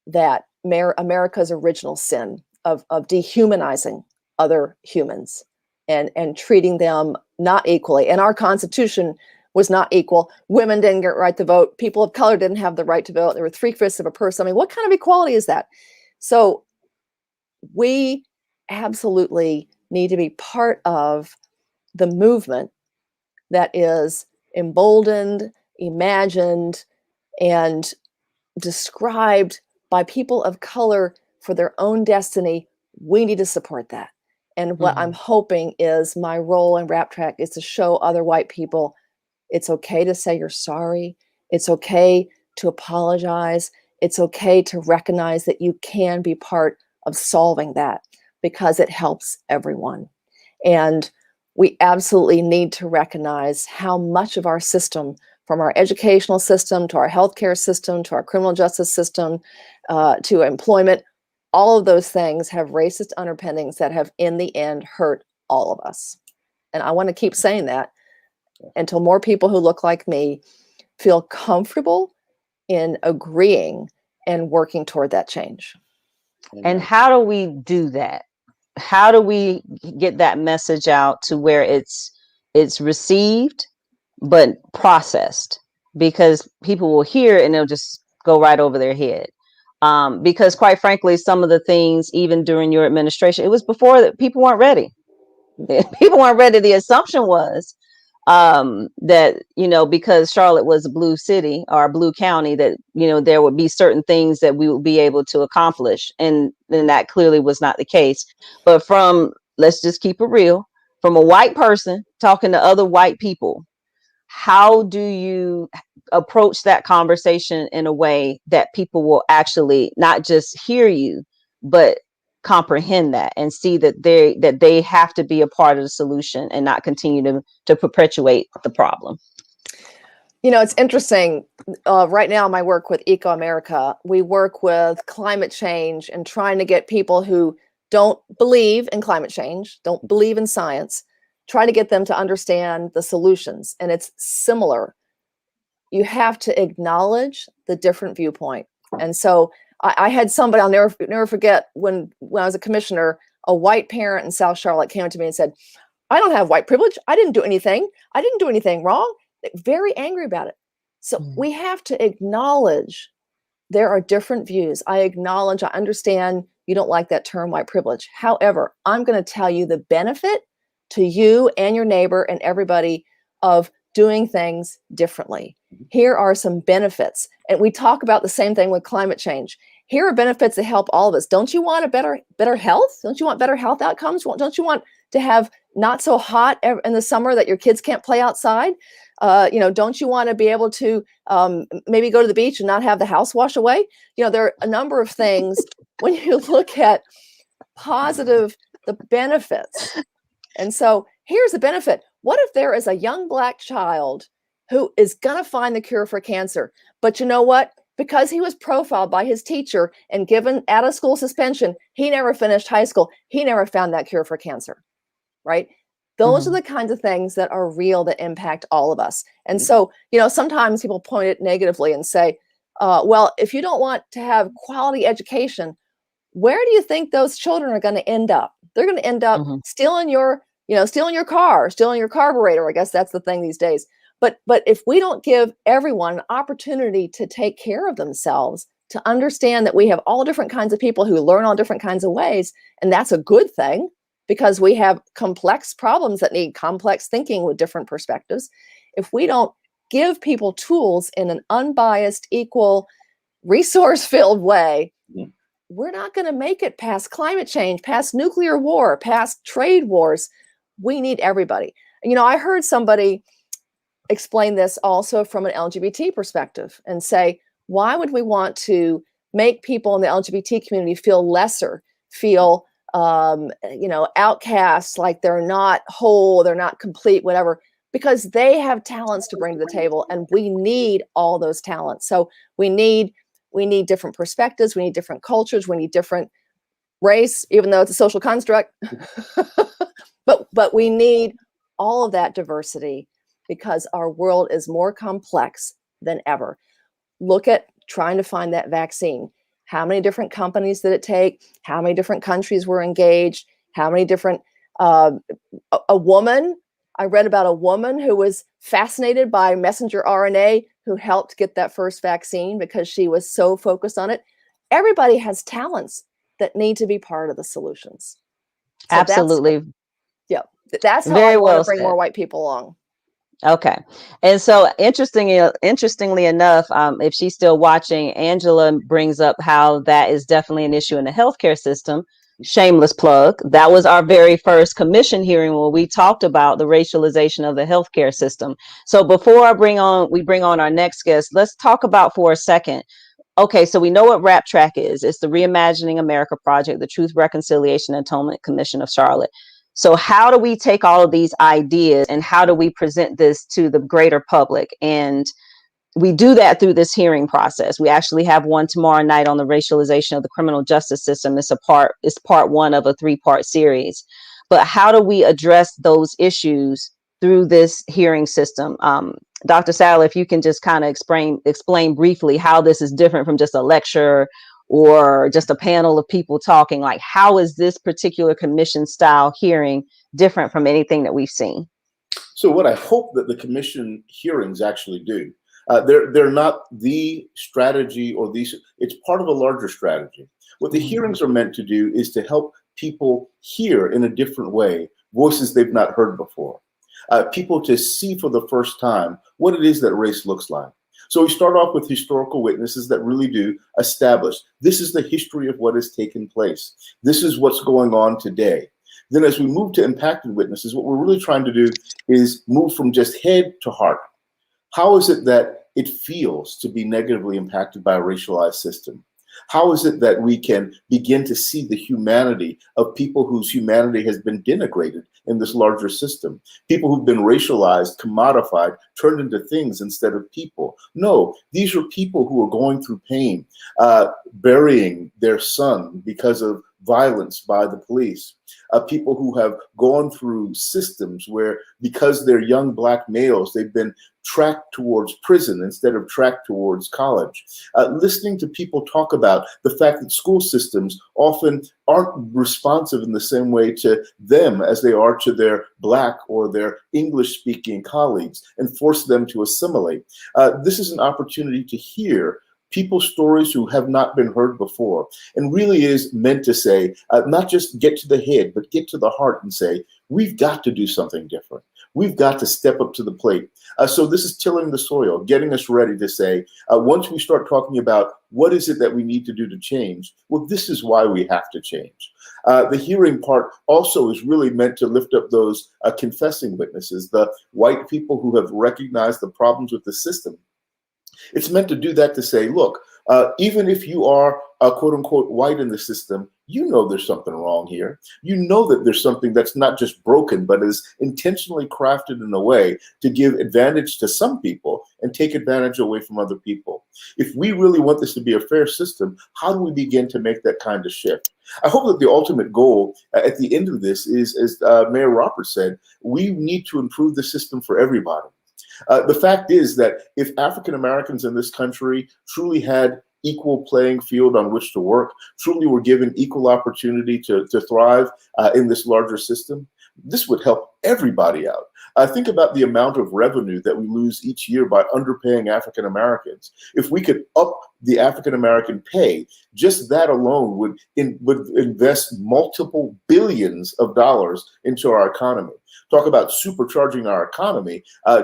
Speaker 4: that America's original sin of dehumanizing other humans and treating them not equally. And our Constitution was not equal. Women didn't get the right to vote. People of color didn't have the right to vote. There were 3/5 of a person. I mean, what kind of equality is that? So we absolutely need to be part of the movement that is emboldened, imagined, and described by people of color for their own destiny. We need to support that. And what I'm hoping is my role in RAP TRACC is to show other white people it's okay to say you're sorry. It's okay to apologize. It's okay to recognize that you can be part of solving that because it helps everyone. And we absolutely need to recognize how much of our system, from our educational system to our healthcare system to our criminal justice system to employment, all of those things have racist underpinnings that have in the end hurt all of us. And I want to keep saying that until more people who look like me feel comfortable in agreeing and working toward that change.
Speaker 5: And how do we do that? How do we get that message out to where it's received but processed? Because people will hear it and they'll just go right over their head. Because quite frankly, some of the things, even during your administration, it was before that people weren't ready. People weren't ready. The assumption was that, because Charlotte was a blue city or a blue county, that, there would be certain things that we would be able to accomplish. And then that clearly was not the case. But let's just keep it real, from a white person talking to other white people, how do you approach that conversation in a way that people will actually not just hear you, but comprehend that and see that they have to be a part of the solution and not continue to perpetuate the problem?
Speaker 4: You know, it's interesting. Right now, my work with Eco America, we work with climate change and trying to get people who don't believe in climate change, don't believe in science, try to get them to understand the solutions. And it's similar. You have to acknowledge the different viewpoint. And so I had somebody, I'll never forget, when I was a commissioner, a white parent in South Charlotte came up to me and said, I don't have white privilege. I didn't do anything. I didn't do anything wrong. Very angry about it. So we have to acknowledge there are different views. I understand you don't like that term, white privilege. However, I'm going to tell you the benefit to you and your neighbor and everybody of doing things differently. Here are some benefits. And we talk about the same thing with climate change. Here are benefits that help all of us. Don't you want a better health? Don't you want better health outcomes? Don't you want to have not so hot in the summer that your kids can't play outside? Don't you want to be able to maybe go to the beach and not have the house wash away? You know, there are a number of things when you look at the benefits. And so here's the benefit. What if there is a young Black child who is going to find the cure for cancer? But you know what? Because he was profiled by his teacher and given out of school suspension, he never finished high school. He never found that cure for cancer, right? Those are the kinds of things that are real, that impact all of us. And so, sometimes people point it negatively and say, well, if you don't want to have quality education, where do you think those children are going to end up? They're going to end up stealing your car, stealing your carburetor. I guess that's the thing these days. But if we don't give everyone an opportunity to take care of themselves, to understand that we have all different kinds of people who learn all different kinds of ways, and that's a good thing, because we have complex problems that need complex thinking with different perspectives. If we don't give people tools in an unbiased, equal, resource-filled way, we're not going to make it past climate change, past nuclear war, past trade wars. We need everybody. I heard somebody explain this also from an LGBT perspective and say, why would we want to make people in the LGBT community feel lesser, feel outcasts, like they're not whole, they're not complete, whatever, because they have talents to bring to the table, and we need all those talents. So we need different perspectives, we need different cultures, we need different race, even though it's a social construct. but we need all of that diversity because our world is more complex than ever. Look at trying to find that vaccine. How many different companies did it take? How many different countries were engaged? How many different, I read about a woman who was fascinated by messenger RNA who helped get that first vaccine because she was so focused on it. Everybody has talents that need to be part of the solutions. So
Speaker 5: absolutely.
Speaker 4: That's how I want to bring more white people along.
Speaker 5: Okay. And so interestingly enough, if she's still watching, Angela brings up how that is definitely an issue in the healthcare system. Shameless plug. That was our very first commission hearing where we talked about the racialization of the healthcare system. So before we bring on our next guest, let's talk about for a second. Okay, so we know what RAP TRACC is. It's the Reimagining America Project, the Truth, Reconciliation, and Atonement Commission of Charlotte. So how do we take all of these ideas and how do we present this to the greater public? And we do that through this hearing process. We actually have one tomorrow night on the racialization of the criminal justice system. It's part one of a 3-part series. But how do we address those issues through this hearing system? Dr. Sadler, if you can just kind of explain briefly how this is different from just a lecture or just a panel of people talking, like how is this particular commission style hearing different from anything that we've seen?
Speaker 3: So what I hope that the commission hearings actually do, they're not the strategy or it's part of a larger strategy. What the hearings are meant to do is to help people hear in a different way, voices they've not heard before. People to see for the first time what it is that race looks like. So we start off with historical witnesses that really do establish this is the history of what has taken place. This is what's going on today. Then as we move to impacted witnesses, what we're really trying to do is move from just head to heart. How is it that it feels to be negatively impacted by a racialized system? How is it that we can begin to see the humanity of people whose humanity has been denigrated in this larger system? People who've been racialized, commodified, turned into things instead of people. No, these are people who are going through pain, burying their son because of violence by the police. People who have gone through systems where, because they're young Black males, they've been tracked towards prison instead of tracked towards college. Listening to people talk about the fact that school systems often aren't responsive in the same way to them as they are to their Black or their English-speaking colleagues, and force them to assimilate. This is an opportunity to hear people's stories who have not been heard before, and really is meant to say, not just get to the head, but get to the heart and say, we've got to do something different. We've got to step up to the plate. So this is tilling the soil, getting us ready to say, once we start talking about what is it that we need to do to change, well, this is why we have to change. The hearing part also is really meant to lift up those confessing witnesses, the white people who have recognized the problems with the system. It's meant to do that, to say, look, even if you are quote unquote white in the system, you know there's something wrong here. You know that there's something that's not just broken, but is intentionally crafted in a way to give advantage to some people and take advantage away from other people. If we really want this to be a fair system, how do we begin to make that kind of shift? I hope that the ultimate goal at the end of this is, as Mayor Roberts said, we need to improve the system for everybody. The fact is that if African Americans in this country truly had equal playing field on which to work, truly were given equal opportunity to thrive in this larger system, this would help everybody out. Think about the amount of revenue that we lose each year by underpaying African Americans. If we could up the African American pay, just that alone would invest multiple billions of dollars into our economy. Talk about supercharging our economy.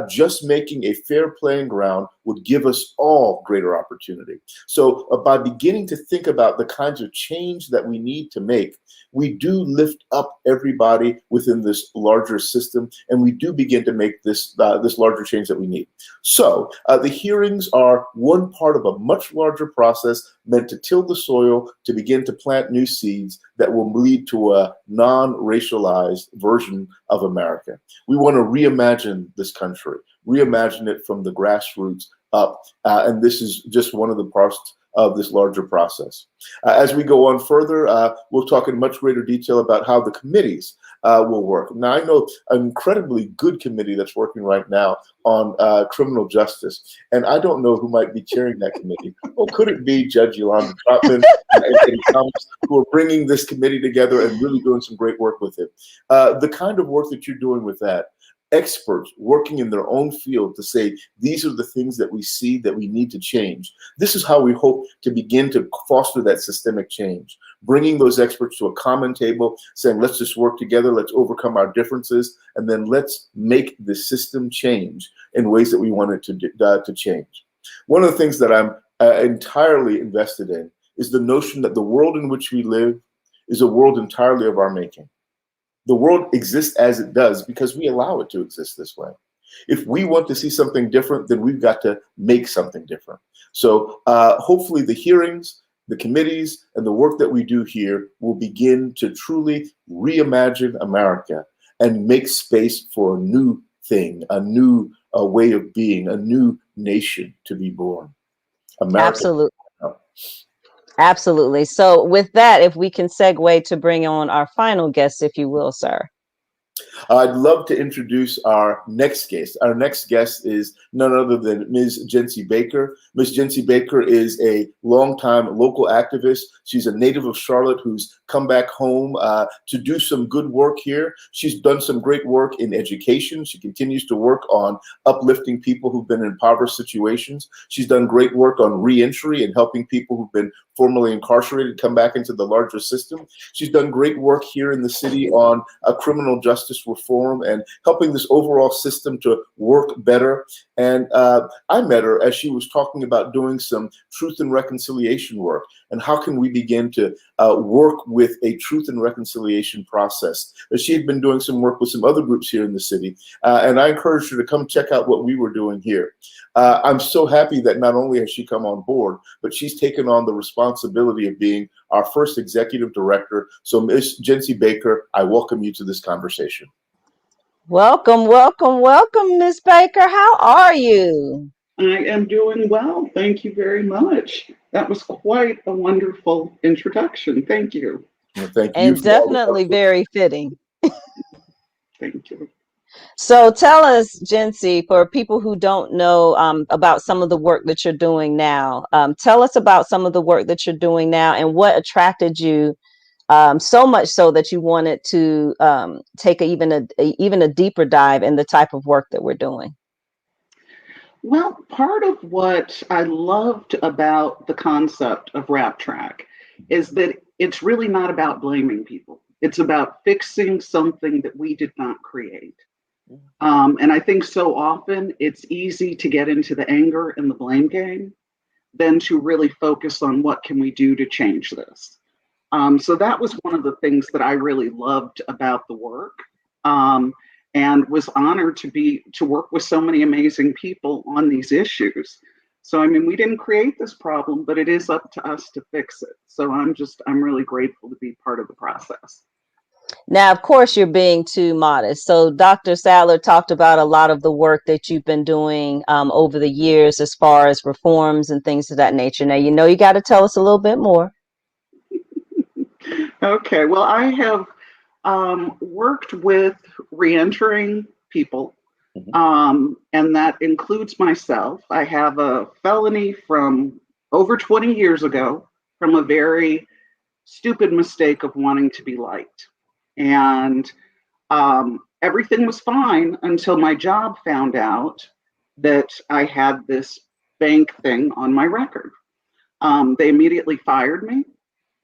Speaker 3: Just making a fair playing ground would give us all greater opportunity. So by beginning to think about the kinds of change that we need to make, we do lift up everybody within this larger system, and we do begin to make this larger change that we need. So the hearings are one part of a much larger process meant to till the soil, to begin to plant new seeds that will lead to a non-racialized version of America. We want to reimagine this country, reimagine it from the grassroots up, and this is just one of the parts of this larger process. As we go on further, we'll talk in much greater detail about how the committees will work. Now, I know an incredibly good committee that's working right now on criminal justice, and I don't know who might be chairing that committee. Or could it be Judge Yolanda Trotman and Thomas, who are bringing this committee together and really doing some great work with it? The kind of work that you're doing with that, experts working in their own field to say, these are the things that we see that we need to change. This is how we hope to begin to foster that systemic change, bringing those experts to a common table, saying, let's just work together, let's overcome our differences, and then let's make the system change in ways that we want it to change. One of the things that I'm entirely invested in is the notion that the world in which we live is a world entirely of our making. The world exists as it does because we allow it to exist this way. If we want to see something different, then we've got to make something different. So hopefully the hearings, the committees, and the work that we do here will begin to truly reimagine America and make space for a new thing, a new way of being, a new nation to be born. America.
Speaker 5: Absolutely. Absolutely. So with that, if we can segue to bring on our final guest, if you will, sir.
Speaker 3: I'd love to introduce our next guest. Our next guest is none other than Ms. Gensie Baker. Ms. Gensie Baker is a longtime local activist. She's a native of Charlotte who's come back home to do some good work here. She's done some great work in education. She continues to work on uplifting people who've been in impoverished situations. She's done great work on reentry and helping people who've been formerly incarcerated come back into the larger system. She's done great work here in the city on criminal justice justice reform and helping this overall system to work better. And I met her as she was talking about doing some truth and reconciliation work. And how can we begin to work with a truth and reconciliation process? She had been doing some work with some other groups here in the city. And I encouraged her to come check out what we were doing here. I'm so happy that not only has she come on board, but she's taken on the responsibility of being our first executive director. So Ms. Gensie Baker, I welcome you to this conversation.
Speaker 5: Welcome, welcome, welcome, Ms. Baker. How are you?
Speaker 6: I am doing well. Thank you very much. That was quite a wonderful introduction. Thank you.
Speaker 3: Well, thank you.
Speaker 5: And definitely very fitting.
Speaker 6: Thank you.
Speaker 5: So tell us, Gensie, for people who don't know about some of the work that you're doing now, tell us about some of the work that you're doing now and what attracted you so much so that you wanted to take even a deeper dive in the type of work that we're doing.
Speaker 6: Well, part of what I loved about the concept of RAP TRACC is that it's really not about blaming people. It's about fixing something that we did not create. And I think so often it's easy to get into the anger and the blame game than to really focus on what can we do to change this. So that was one of the things that I really loved about the work, and was honored to work with so many amazing people on these issues. So, I mean, we didn't create this problem, but it is up to us to fix it. So I'm really grateful to be part of the process.
Speaker 5: Now, of course, you're being too modest. So Dr. Sattler talked about a lot of the work that you've been doing over the years as far as reforms and things of that nature. Now, you got to tell us a little bit more.
Speaker 6: Okay, well, I have worked with reentering people, and that includes myself. I have a felony from over 20 years ago from a very stupid mistake of wanting to be liked. And everything was fine until my job found out that I had this bank thing on my record. They immediately fired me,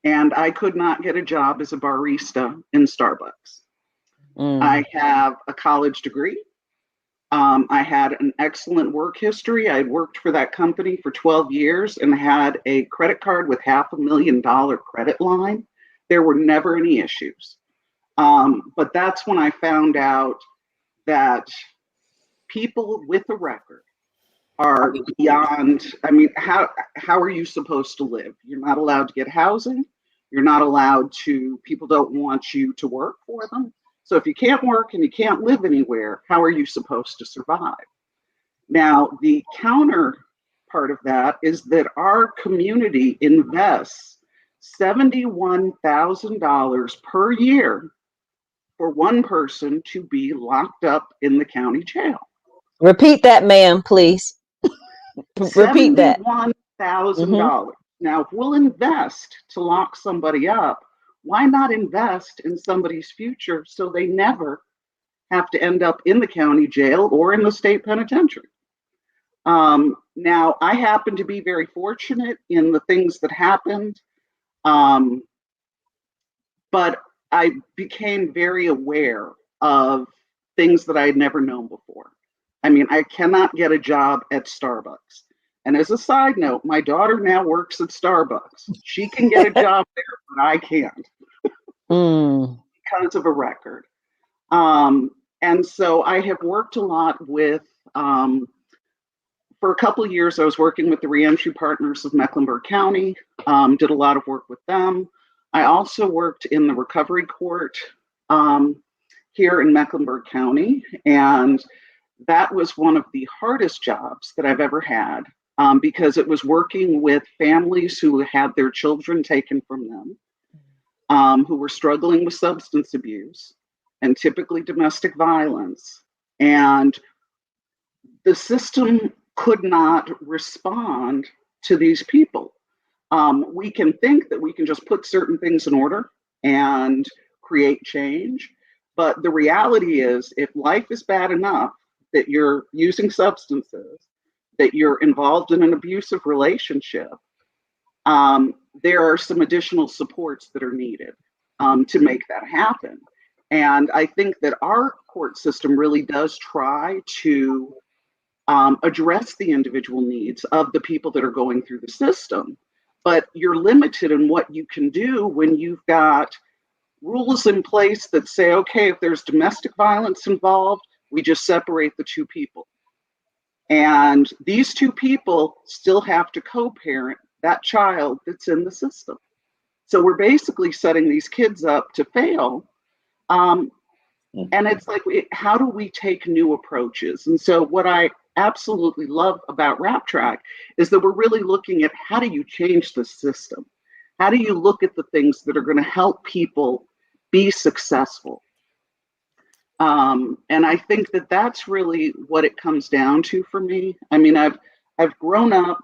Speaker 6: and I could not get a job as a barista in Starbucks. I have a college degree. I had an excellent work history. I had worked for that company for 12 years and had a credit card with $500,000 credit line. There were never any issues. But that's when I found out that people with a record are beyond, I mean, how are you supposed to live? You're not allowed to get housing. You're not allowed to, people don't want you to work for them. So if you can't work and you can't live anywhere, how are you supposed to survive? Now, the counter part of that is that our community invests $71,000 per year for one person to be locked up in the county jail.
Speaker 5: Repeat that, ma'am, please. Repeat that.
Speaker 6: $71,000. Now, if we'll invest to lock somebody up, why not invest in somebody's future so they never have to end up in the county jail or in the state penitentiary? Now, I happen to be very fortunate in the things that happened, but I became very aware of things that I had never known before. I mean, I cannot get a job at Starbucks. And as a side note, my daughter now works at Starbucks. She can get a job there, but I can't because of a record. And so I have worked a lot with, for a couple of years, I was working with the Reentry Partners of Mecklenburg County, did a lot of work with them. I also worked in the recovery court here in Mecklenburg County, and that was one of the hardest jobs that I've ever had because it was working with families who had their children taken from them, who were struggling with substance abuse and typically domestic violence. And the system could not respond to these people. We can think that we can just put certain things in order and create change. But the reality is, if life is bad enough that you're using substances, that you're involved in an abusive relationship, there are some additional supports that are needed to make that happen. And I think that our court system really does try to address the individual needs of the people that are going through the system. But you're limited in what you can do when you've got rules in place that say, okay, if there's domestic violence involved, we just separate the two people. And these two people still have to co-parent that child that's in the system. So we're basically setting these kids up to fail. And it's like, how do we take new approaches? And so what I absolutely love about RAP TRACC is that we're really looking at how do you change the system? How do you look at the things that are going to help people be successful? And I think that that's really what it comes down to for me. I mean, I've grown up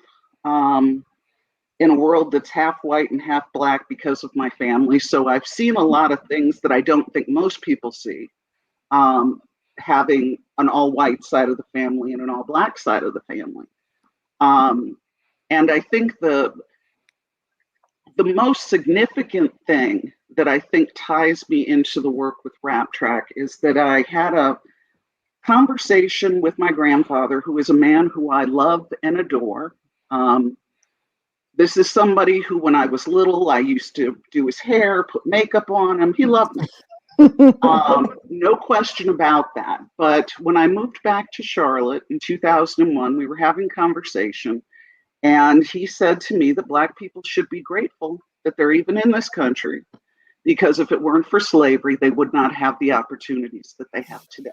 Speaker 6: in a world that's half white and half black because of my family. So I've seen a lot of things that I don't think most people see. Having an all white side of the family and an all black side of the family. And I think the most significant thing that I think ties me into the work with RAP TRACC is that I had a conversation with my grandfather, who is a man who I love and adore. This is somebody who, when I was little, I used to do his hair, put makeup on him. He loved me. No question about that. But when I moved back to Charlotte in 2001, we were having conversation, and he said to me that Black people should be grateful that they're even in this country, because if it weren't for slavery, they would not have the opportunities that they have today.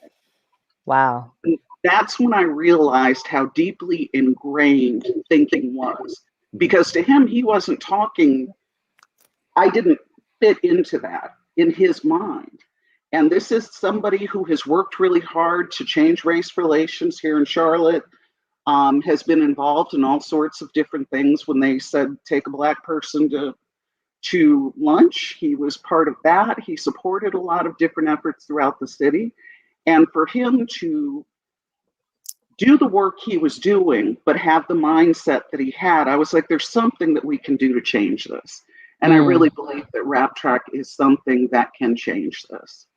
Speaker 5: Wow.
Speaker 6: And that's when I realized how deeply ingrained thinking was, because to him, he wasn't talking, I didn't fit into that in his mind. And this is somebody who has worked really hard to change race relations here in Charlotte, has been involved in all sorts of different things. When they said take a Black person to lunch, he was part of that. He supported a lot of different efforts throughout the city. And for him to do the work he was doing, but have the mindset that he had, I was like, there's something that we can do to change this. And I really believe that RAP TRACC is something that can change this.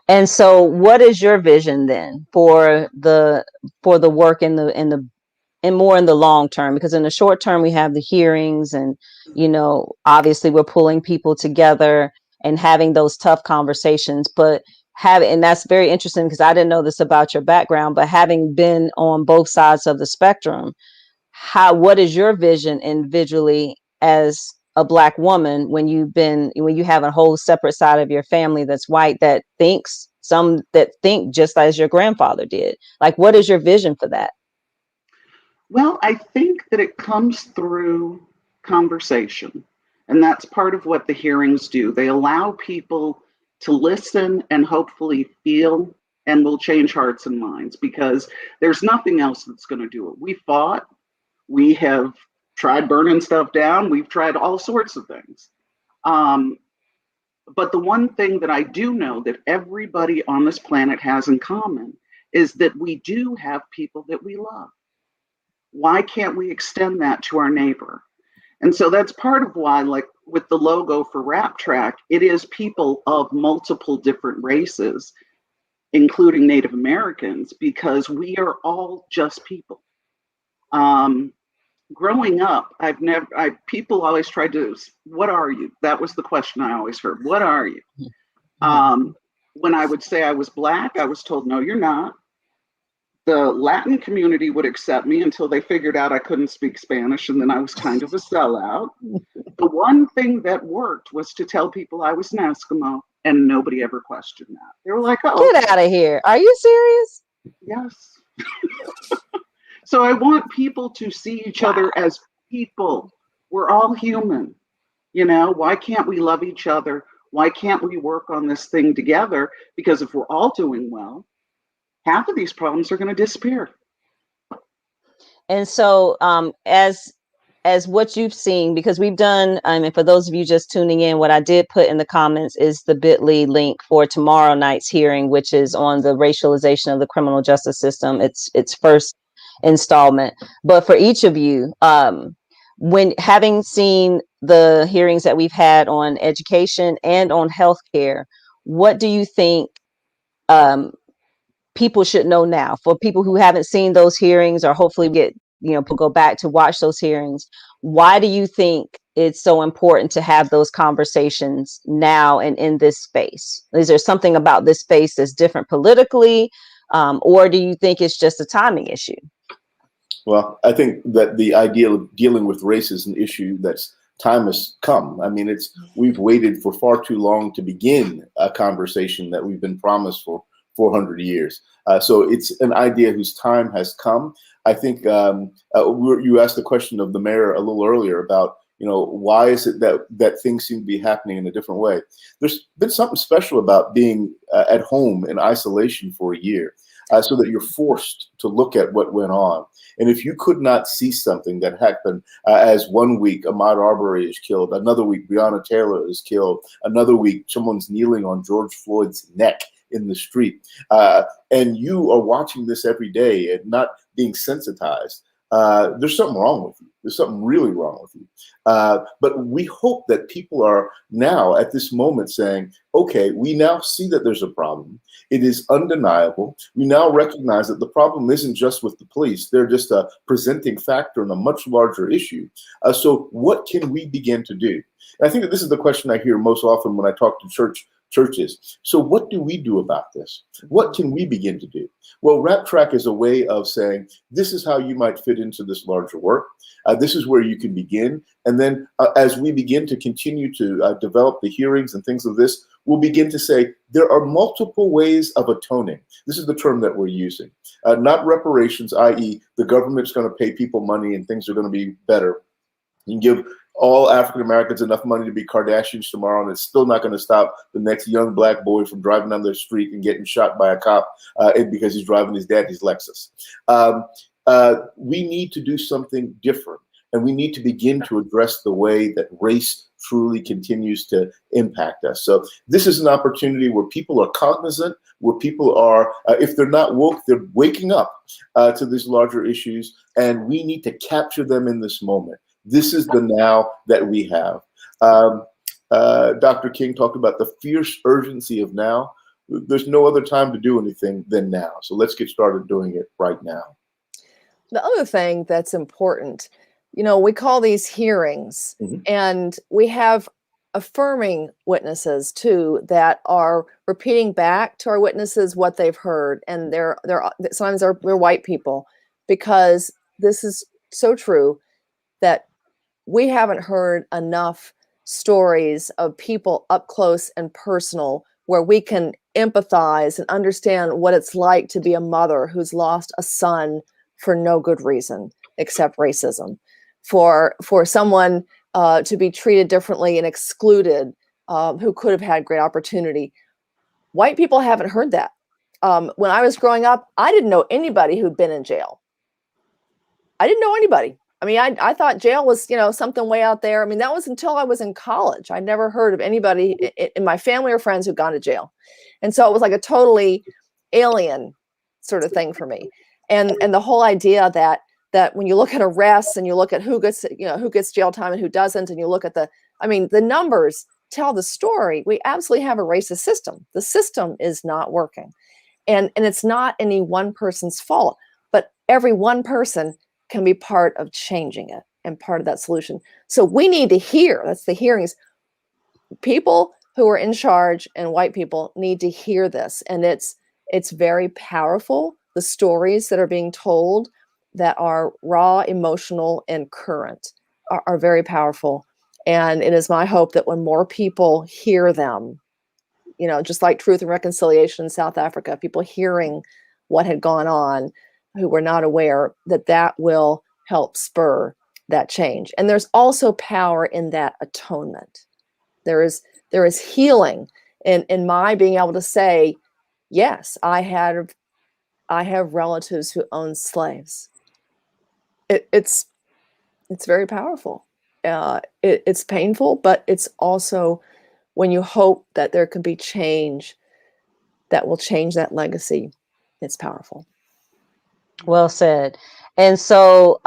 Speaker 5: And so what is your vision then for the work and more in the long term? Because in the short term, we have the hearings and, obviously we're pulling people together and having those tough conversations, and that's very interesting because I didn't know this about your background, but having been on both sides of the spectrum, what is your vision individually as a Black woman when you have a whole separate side of your family that's white that think just as your grandfather did? Like, what is your vision for that?
Speaker 6: Well, I think that it comes through conversation, and that's part of what the hearings do. They allow people to listen and hopefully feel, and will change hearts and minds, because there's nothing else that's going to do it. We fought, we have tried burning stuff down, we've tried all sorts of things. But the one thing that I do know that everybody on this planet has in common is that we do have people that we love. Why can't we extend that to our neighbor? And so that's part of why, like with the logo for RAP TRACC, it is people of multiple different races, including Native Americans, because we are all just people. Growing up, people always tried to, what are you? That was the question I always heard. What are you? When I would say I was Black, I was told, no, you're not. The Latin community would accept me until they figured out I couldn't speak Spanish, and then I was kind of a sellout. The one thing that worked was to tell people I was an Eskimo, and nobody ever questioned that. They were like, oh.
Speaker 5: Get out of here. Are you serious?
Speaker 6: Yes. So I want people to see each other as people. We're all human. Why can't we love each other? Why can't we work on this thing together? Because if we're all doing well, half of these problems are going to disappear.
Speaker 5: And so as what you've seen, because we've done, and for those of you just tuning in, what I did put in the comments is the bit.ly link for tomorrow night's hearing, which is on the racialization of the criminal justice system. It's first installment. But for each of you, when having seen the hearings that we've had on education and on healthcare, what do you think people should know now, for people who haven't seen those hearings, or hopefully get, go back to watch those hearings? Why do you think it's so important to have those conversations now and in this space? Is there something about this space that's different politically, or do you think it's just a timing issue?
Speaker 3: Well, I think that the idea of dealing with race is an issue that's time has come. I mean, we've waited for far too long to begin a conversation that we've been promised for 400 years. So it's an idea whose time has come. I think you asked the question of the mayor a little earlier about, why is it that things seem to be happening in a different way? There's been something special about being at home in isolation for a year, so that you're forced to look at what went on. And if you could not see something that happened, as one week Ahmaud Arbery is killed, another week Breonna Taylor is killed, another week someone's kneeling on George Floyd's neck in the street, and you are watching this every day and not being sensitized, there's something wrong with you. There's something really wrong with you. But we hope that people are now at this moment saying, okay, we now see that there's a problem. It is undeniable. We now recognize that the problem isn't just with the police. They're just a presenting factor in a much larger issue. So what can we begin to do? And I think that this is the question I hear most often when I talk to churches. So what do we do about this? What can we begin to do? Well, RAP TRACC is a way of saying, this is how you might fit into this larger work. This is where you can begin. And then as we begin to continue to develop the hearings and things of this, we'll begin to say, there are multiple ways of atoning. This is the term that we're using. Not reparations, i.e. the government's going to pay people money and things are going to be better. You can give all African Americans enough money to be Kardashians tomorrow, and it's still not going to stop the next young black boy from driving down the street and getting shot by a cop because he's driving his daddy's Lexus. We need to do something different, and we need to begin to address the way that race truly continues to impact us. So this is an opportunity where people are cognizant, where people are, if they're not woke, they're waking up to these larger issues, and we need to capture them in this moment. This is the now that we have. Dr. King talked about the fierce urgency of now. There's no other time to do anything than now. So let's get started doing it right now.
Speaker 4: The other thing that's important, we call these hearings, and we have affirming witnesses too that are repeating back to our witnesses what they've heard, and they're sometimes they're white people, because this is so true that we haven't heard enough stories of people up close and personal where we can empathize and understand what it's like to be a mother who's lost a son for no good reason except racism, for someone to be treated differently and excluded, who could have had great opportunity. White people haven't heard that. When I was growing up, I didn't know anybody who'd been in jail. I didn't know anybody. I mean, I thought jail was, something way out there. I mean, that was until I was in college. I never heard of anybody in my family or friends who'd gone to jail. And so it was like a totally alien sort of thing for me. And the whole idea that when you look at arrests and you look at who gets jail time and who doesn't, and you look at the numbers tell the story. We absolutely have a racist system. The system is not working. And it's not any one person's fault, but every one person can be part of changing it and part of that solution. So we need to hear, that's the hearings. People who are in charge and white people need to hear this. And it's very powerful. The stories that are being told that are raw, emotional, and current are very powerful. And it is my hope that when more people hear them, just like Truth and Reconciliation in South Africa, people hearing what had gone on who were not aware, that will help spur that change. And there's also power in that atonement. There is healing in my being able to say, yes, I have relatives who own slaves. It's very powerful. It's painful, but it's also when you hope that there can be change that will change that legacy. It's powerful.
Speaker 5: Well said. And so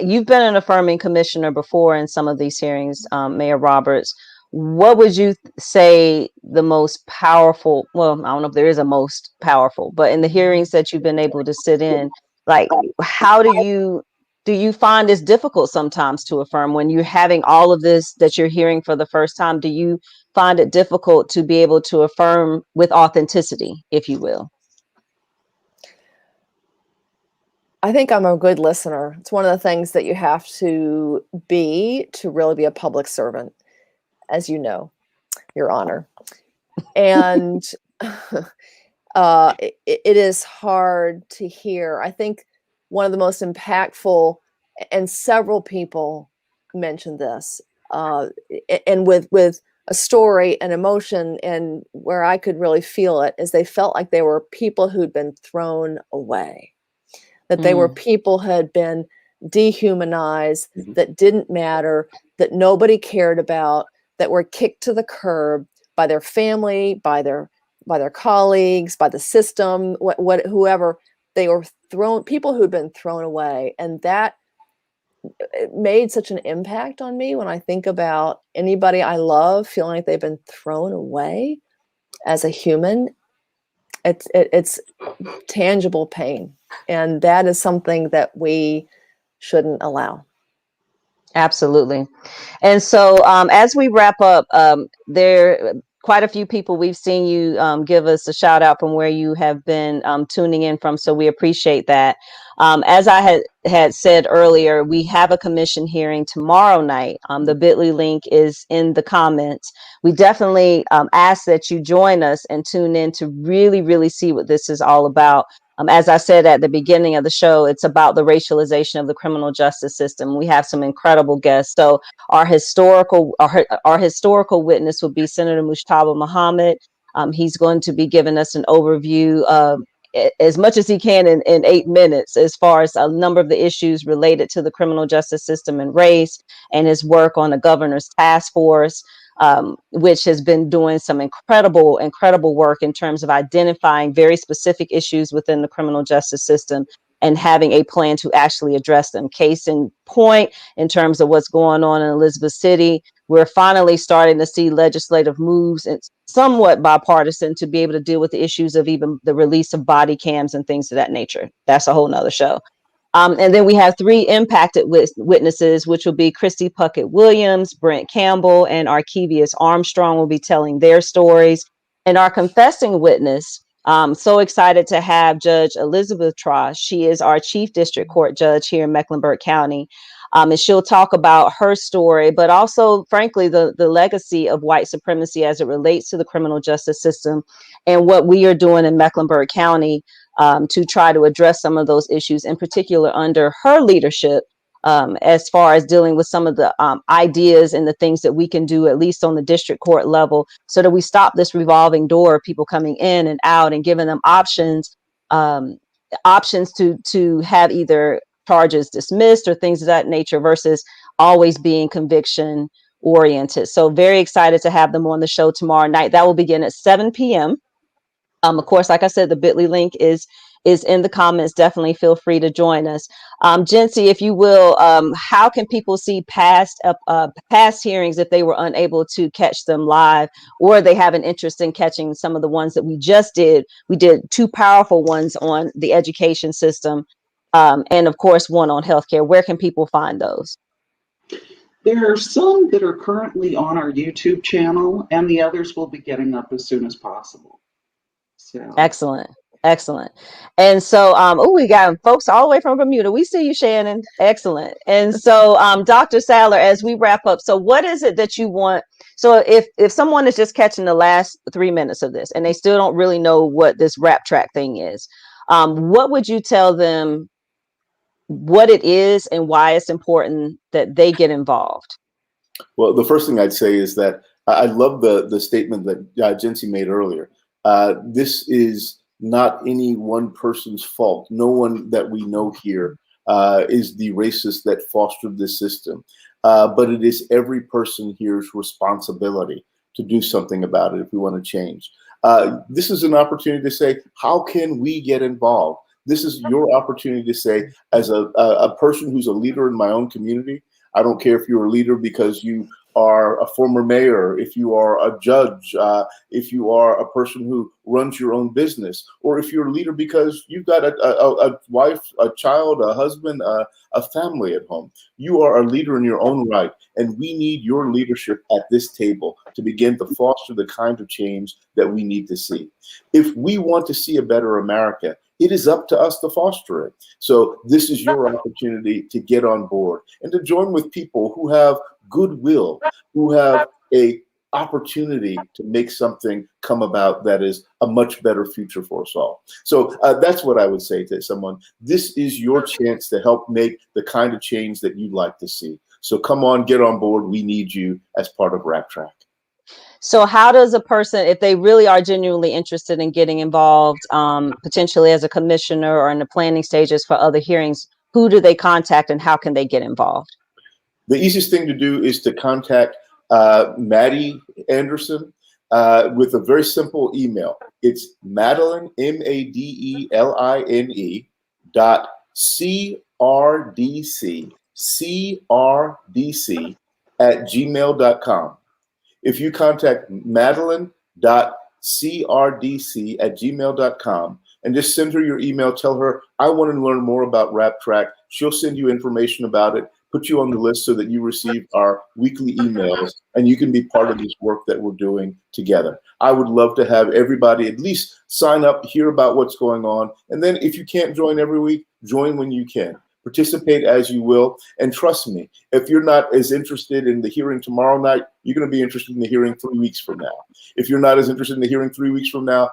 Speaker 5: you've been an affirming commissioner before in some of these hearings, Mayor Roberts. what would you say the most powerful, well, I don't know if there is a most powerful, but in the hearings that you've been able to sit in, like, how do you find it's difficult sometimes to affirm when you're having all of this that you're hearing for the first time? Do you find it difficult to be able to affirm with authenticity, if you will?
Speaker 4: I think I'm a good listener. It's one of the things that you have to be to really be a public servant, as you know, Your Honor. And it is hard to hear. I think one of the most impactful, and several people mentioned this, and with a story and emotion, and where I could really feel it, is they felt like they were people who'd been thrown away, that they were people who had been dehumanized, that didn't matter, that nobody cared about, that were kicked to the curb by their family, by their colleagues, by the system, whoever. They were thrown, people who'd been thrown away. And that it made such an impact on me when I think about anybody I love feeling like they've been thrown away as a human. It's tangible pain. And that is something that we shouldn't allow.
Speaker 5: Absolutely. And so as we wrap up, there quite a few people we've seen you give us a shout out from where you have been tuning in from. So we appreciate that. As I had said earlier, we have a commission hearing tomorrow night. The bit.ly link is in the comments. We definitely ask that you join us and tune in to really, really see what this is all about. As I said at the beginning of the show, it's about the racialization of the criminal justice system. We have some incredible guests. So our historical witness will be Senator Mushtaba Muhammad. He's going to be giving us an overview of as much as he can in 8 minutes, as far as a number of the issues related to the criminal justice system and race, and his work on the governor's task force, which has been doing some incredible work in terms of identifying very specific issues within the criminal justice system and having a plan to actually address them. Case in point, in terms of what's going on in Elizabeth City, we're finally starting to see legislative moves, and somewhat bipartisan, to be able to deal with the issues of even the release of body cams and things of that nature. That's a whole nother show. And then we have 3 impacted witnesses, which will be Christy Puckett Williams, Brent Campbell, and Arkevius Armstrong will be telling their stories. And our confessing witness, so excited to have Judge Elizabeth Traw. She is our Chief District Court Judge here in Mecklenburg County. And she'll talk about her story, but also, frankly, the legacy of white supremacy as it relates to the criminal justice system and what we are doing in Mecklenburg County to try to address some of those issues, in particular under her leadership, as far as dealing with some of the ideas and the things that we can do, at least on the district court level, so that we stop this revolving door of people coming in and out and giving them options to have either charges dismissed or things of that nature, versus always being conviction oriented. So very excited to have them on the show tomorrow night. That will begin at 7 p.m. Of course, like I said, the bit.ly link is in the comments. Definitely feel free to join us. Gensie, if you will, how can people see past hearings if they were unable to catch them live, or they have an interest in catching some of the ones that we just did? We did 2 powerful ones on the education system, and of course, one on healthcare. Where can people find those?
Speaker 6: There are some that are currently on our YouTube channel, and the others will be getting up as soon as possible. So.
Speaker 5: Excellent. And so, we got folks all the way from Bermuda. We see you, Shannon. Excellent. And so, Dr. Sadler, as we wrap up, so what is it that you want? So if someone is just catching the last 3 minutes of this and they still don't really know what this RAP TRACC thing is, what would you tell them what it is and why it's important that they get involved?
Speaker 3: Well, the first thing I'd say is that I love the statement that Gensie made earlier. This is not any one person's fault. No one that we know here is the racist that fostered this system. But it is every person here's responsibility to do something about it if we want to change. This is an opportunity to say, how can we get involved? This is your opportunity to say, as a person who's a leader in my own community, I don't care if you're a leader because you are a former mayor, if you are a judge, if you are a person who runs your own business, or if you're a leader because you've got a wife, a child, a husband, a family at home. You are a leader in your own right, and we need your leadership at this table to begin to foster the kind of change that we need to see. If we want to see a better America, it is up to us to foster it. So this is your opportunity to get on board and to join with people who have goodwill, who have a opportunity to make something come about that is a much better future for us all. So that's what I would say to someone. This is your chance to help make the kind of change that you'd like to see. So come on, get on board. We need you as part of RAP TRACC.
Speaker 5: So how does a person, if they really are genuinely interested in getting involved, potentially as a commissioner or in the planning stages for other hearings, who do they contact and how can they get involved?
Speaker 3: The easiest thing to do is to contact Maddie Anderson with a very simple email. It's Madeline, MADELINE CRDC@gmail.com. If you contact madeline.crdc@gmail.com and just send her your email, tell her, I want to learn more about RAP TRACC. She'll send you information about it, put you on the list so that you receive our weekly emails and you can be part of this work that we're doing together. I would love to have everybody at least sign up, hear about what's going on. And then if you can't join every week, join when you can. Participate as you will. And trust me, if you're not as interested in the hearing tomorrow night, you're going to be interested in the hearing 3 weeks from now. If you're not as interested in the hearing 3 weeks from now,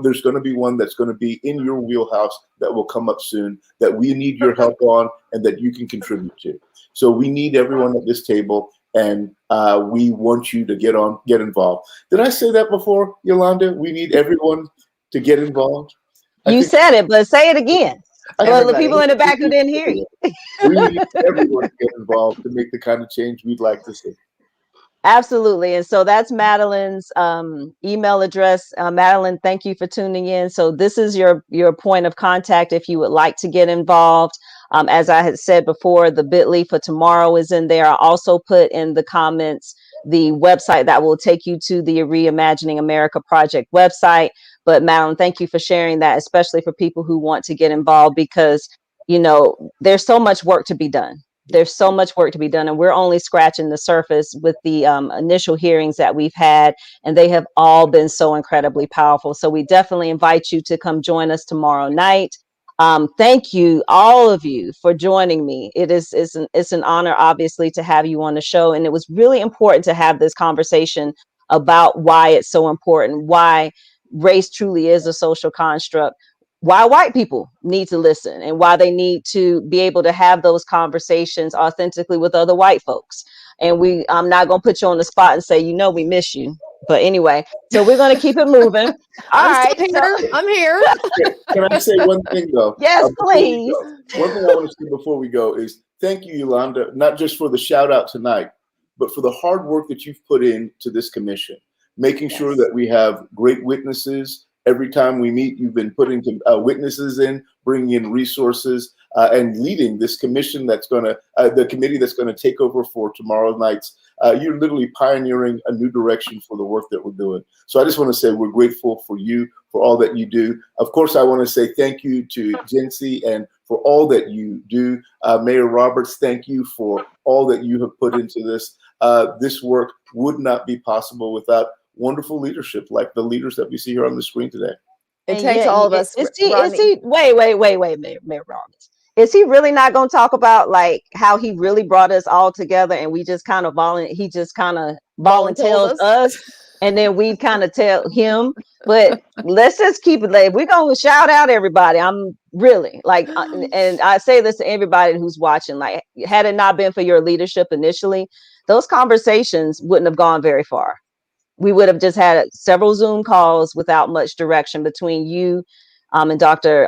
Speaker 3: there's going to be one that's going to be in your wheelhouse that will come up soon that we need your help on and that you can contribute to. So we need everyone at this table, and we want you to get involved. Did I say that before, Yolanda? We need everyone to get involved.
Speaker 5: You said it, but say it again. Well, the people in the back who didn't hear you.
Speaker 3: We need everyone to get involved to make the kind of change we'd like to see.
Speaker 5: Absolutely. And so that's Madeline's email address. Madeline, thank you for tuning in. So this is your point of contact if you would like to get involved. As I had said before, the bit.ly for tomorrow is in there. I also put in the comments the website that will take you to the Reimagining America Project website. But Madeline, thank you for sharing that, especially for people who want to get involved, because, you know, there's so much work to be done. There's so much work to be done, and we're only scratching the surface with the initial hearings that we've had, and they have all been so incredibly powerful. So we definitely invite you to come join us tomorrow night. Thank you, all of you, for joining me. It's an honor, obviously, to have you on the show, and it was really important to have this conversation about why it's so important, why race truly is a social construct, why white people need to listen, and why they need to be able to have those conversations authentically with other white folks. And I'm not going to put you on the spot and say, you know, we miss you. But anyway, so we're going to keep it moving.
Speaker 4: I'm here.
Speaker 3: Can I say one thing, though?
Speaker 5: Yes, please.
Speaker 3: One thing I want to say before we go is thank you, Yolanda, not just for the shout out tonight, but for the hard work that you've put into this commission, making sure that we have great witnesses. Every time we meet, you've been putting witnesses in, bringing in resources, and leading this commission that's going to, the committee that's going to take over for tomorrow night's. You're literally pioneering a new direction for the work that we're doing. So I just want to say we're grateful for you, for all that you do. Of course, I want to say thank you to Gensie and for all that you do. Mayor Roberts, thank you for all that you have put into this. This work would not be possible without wonderful leadership like the leaders that we see here on the screen today.
Speaker 4: It takes all of us.
Speaker 5: Wait, Mayor Roberts. Is he really not going to talk about like how he really brought us all together and we just kind of volunteered us and then we kind of tell him, but let's just keep it like, we're going to shout out everybody. I'm really like, and I say this to everybody who's watching, like, had it not been for your leadership initially, those conversations wouldn't have gone very far. We would have just had several Zoom calls without much direction between you and Dr.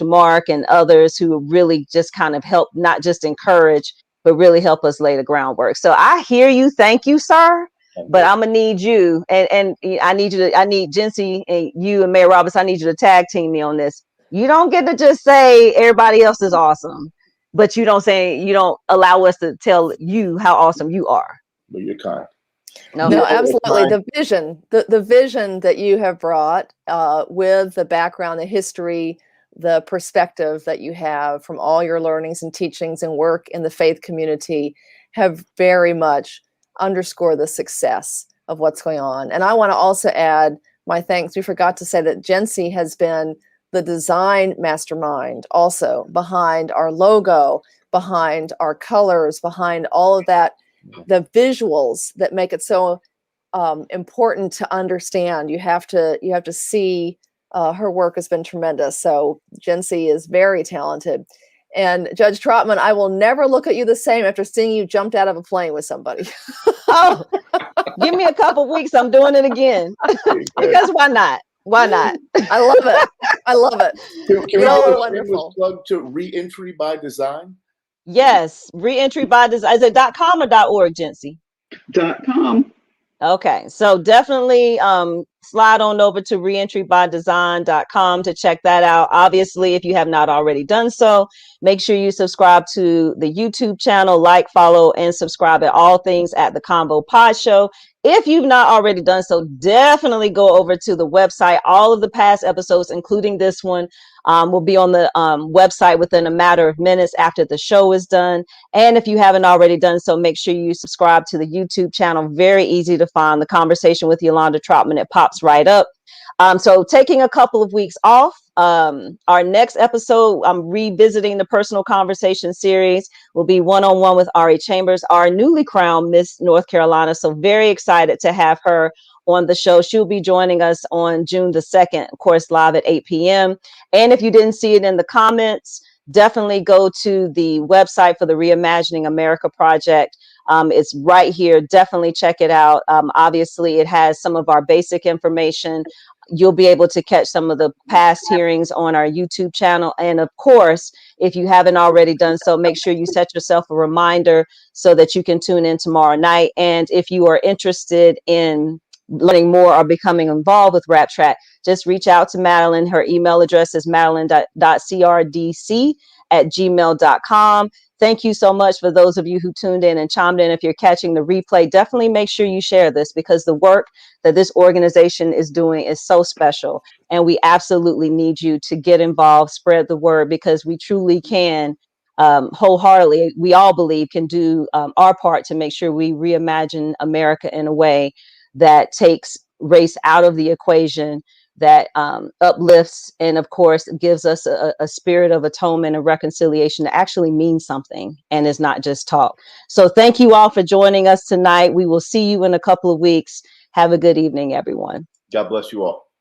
Speaker 5: Mark and others who really just kind of help, not just encourage, but really help us lay the groundwork. So I hear you. Thank you, sir. But I'm gonna need you, and I need Gensie and you and Mayor Roberts. I need you to tag team me on this. You don't get to just say everybody else is awesome, but you don't allow us to tell you how awesome you are.
Speaker 3: But you're kind.
Speaker 4: No,
Speaker 5: No,
Speaker 4: absolutely. The vision that you have brought with the background, the history, the perspective that you have from all your learnings and teachings and work in the faith community have very much underscored the success of what's going on. And I want to also add my thanks. We forgot to say that Gensie has been the design mastermind also behind our logo, behind our colors, behind all of that, the visuals that make it so important to understand. You have to see. Her work has been tremendous. So Gensie is very talented. And Judge Trotman, I will never look at you the same after seeing you jumped out of a plane with somebody.
Speaker 5: Oh, give me a couple weeks. I'm doing it again. Because why not? Why not?
Speaker 4: I love it. I love it.
Speaker 3: Can we
Speaker 4: Y'all
Speaker 3: do
Speaker 4: are
Speaker 3: a
Speaker 4: wonderful.
Speaker 3: plug to Reentry by Design?
Speaker 5: Yes. Reentry by design. Is it .com or .org, Gensie?
Speaker 6: .com.
Speaker 5: Okay, so definitely slide on over to reentrybydesign.com to check that out. Obviously, if you have not already done so, make sure you subscribe to the YouTube channel, like, follow, and subscribe at all things at the Combo Pod Show. If you've not already done so, definitely go over to the website. All of the past episodes, including this one, will be on the website within a matter of minutes after the show is done. And if you haven't already done so, make sure you subscribe to the YouTube channel. Very easy to find. The Conversation with Yolanda Trotman, it pops right up. So taking a couple of weeks off. Our next episode, I'm revisiting the personal conversation series, will be one-on-one with Ari Chambers, our newly crowned Miss North Carolina. So very excited to have her on the show. She'll be joining us on June the 2nd, of course, live at 8 p.m. And if you didn't see it in the comments, definitely go to the website for the Reimagining America Project. It's right here. Definitely check it out. Obviously, it has some of our basic information. You'll be able to catch some of the past hearings on our YouTube channel. And of course, if you haven't already done so, make sure you set yourself a reminder so that you can tune in tomorrow night. And if you are interested in learning more or becoming involved with RAP TRACC, just reach out to Madeline. Her email address is madeline.crdc@gmail.com. Thank you so much for those of you who tuned in and chimed in. If you're catching the replay, definitely make sure you share this, because the work that this organization is doing is so special. And we absolutely need you to get involved, spread the word, because we truly can wholeheartedly, we all believe, can do our part to make sure we reimagine America in a way that takes race out of the equation, that uplifts and, of course, gives us a spirit of atonement and reconciliation that actually means something and is not just talk. So thank you all for joining us tonight. We will see you in a couple of weeks. Have a good evening, everyone.
Speaker 3: God bless you all.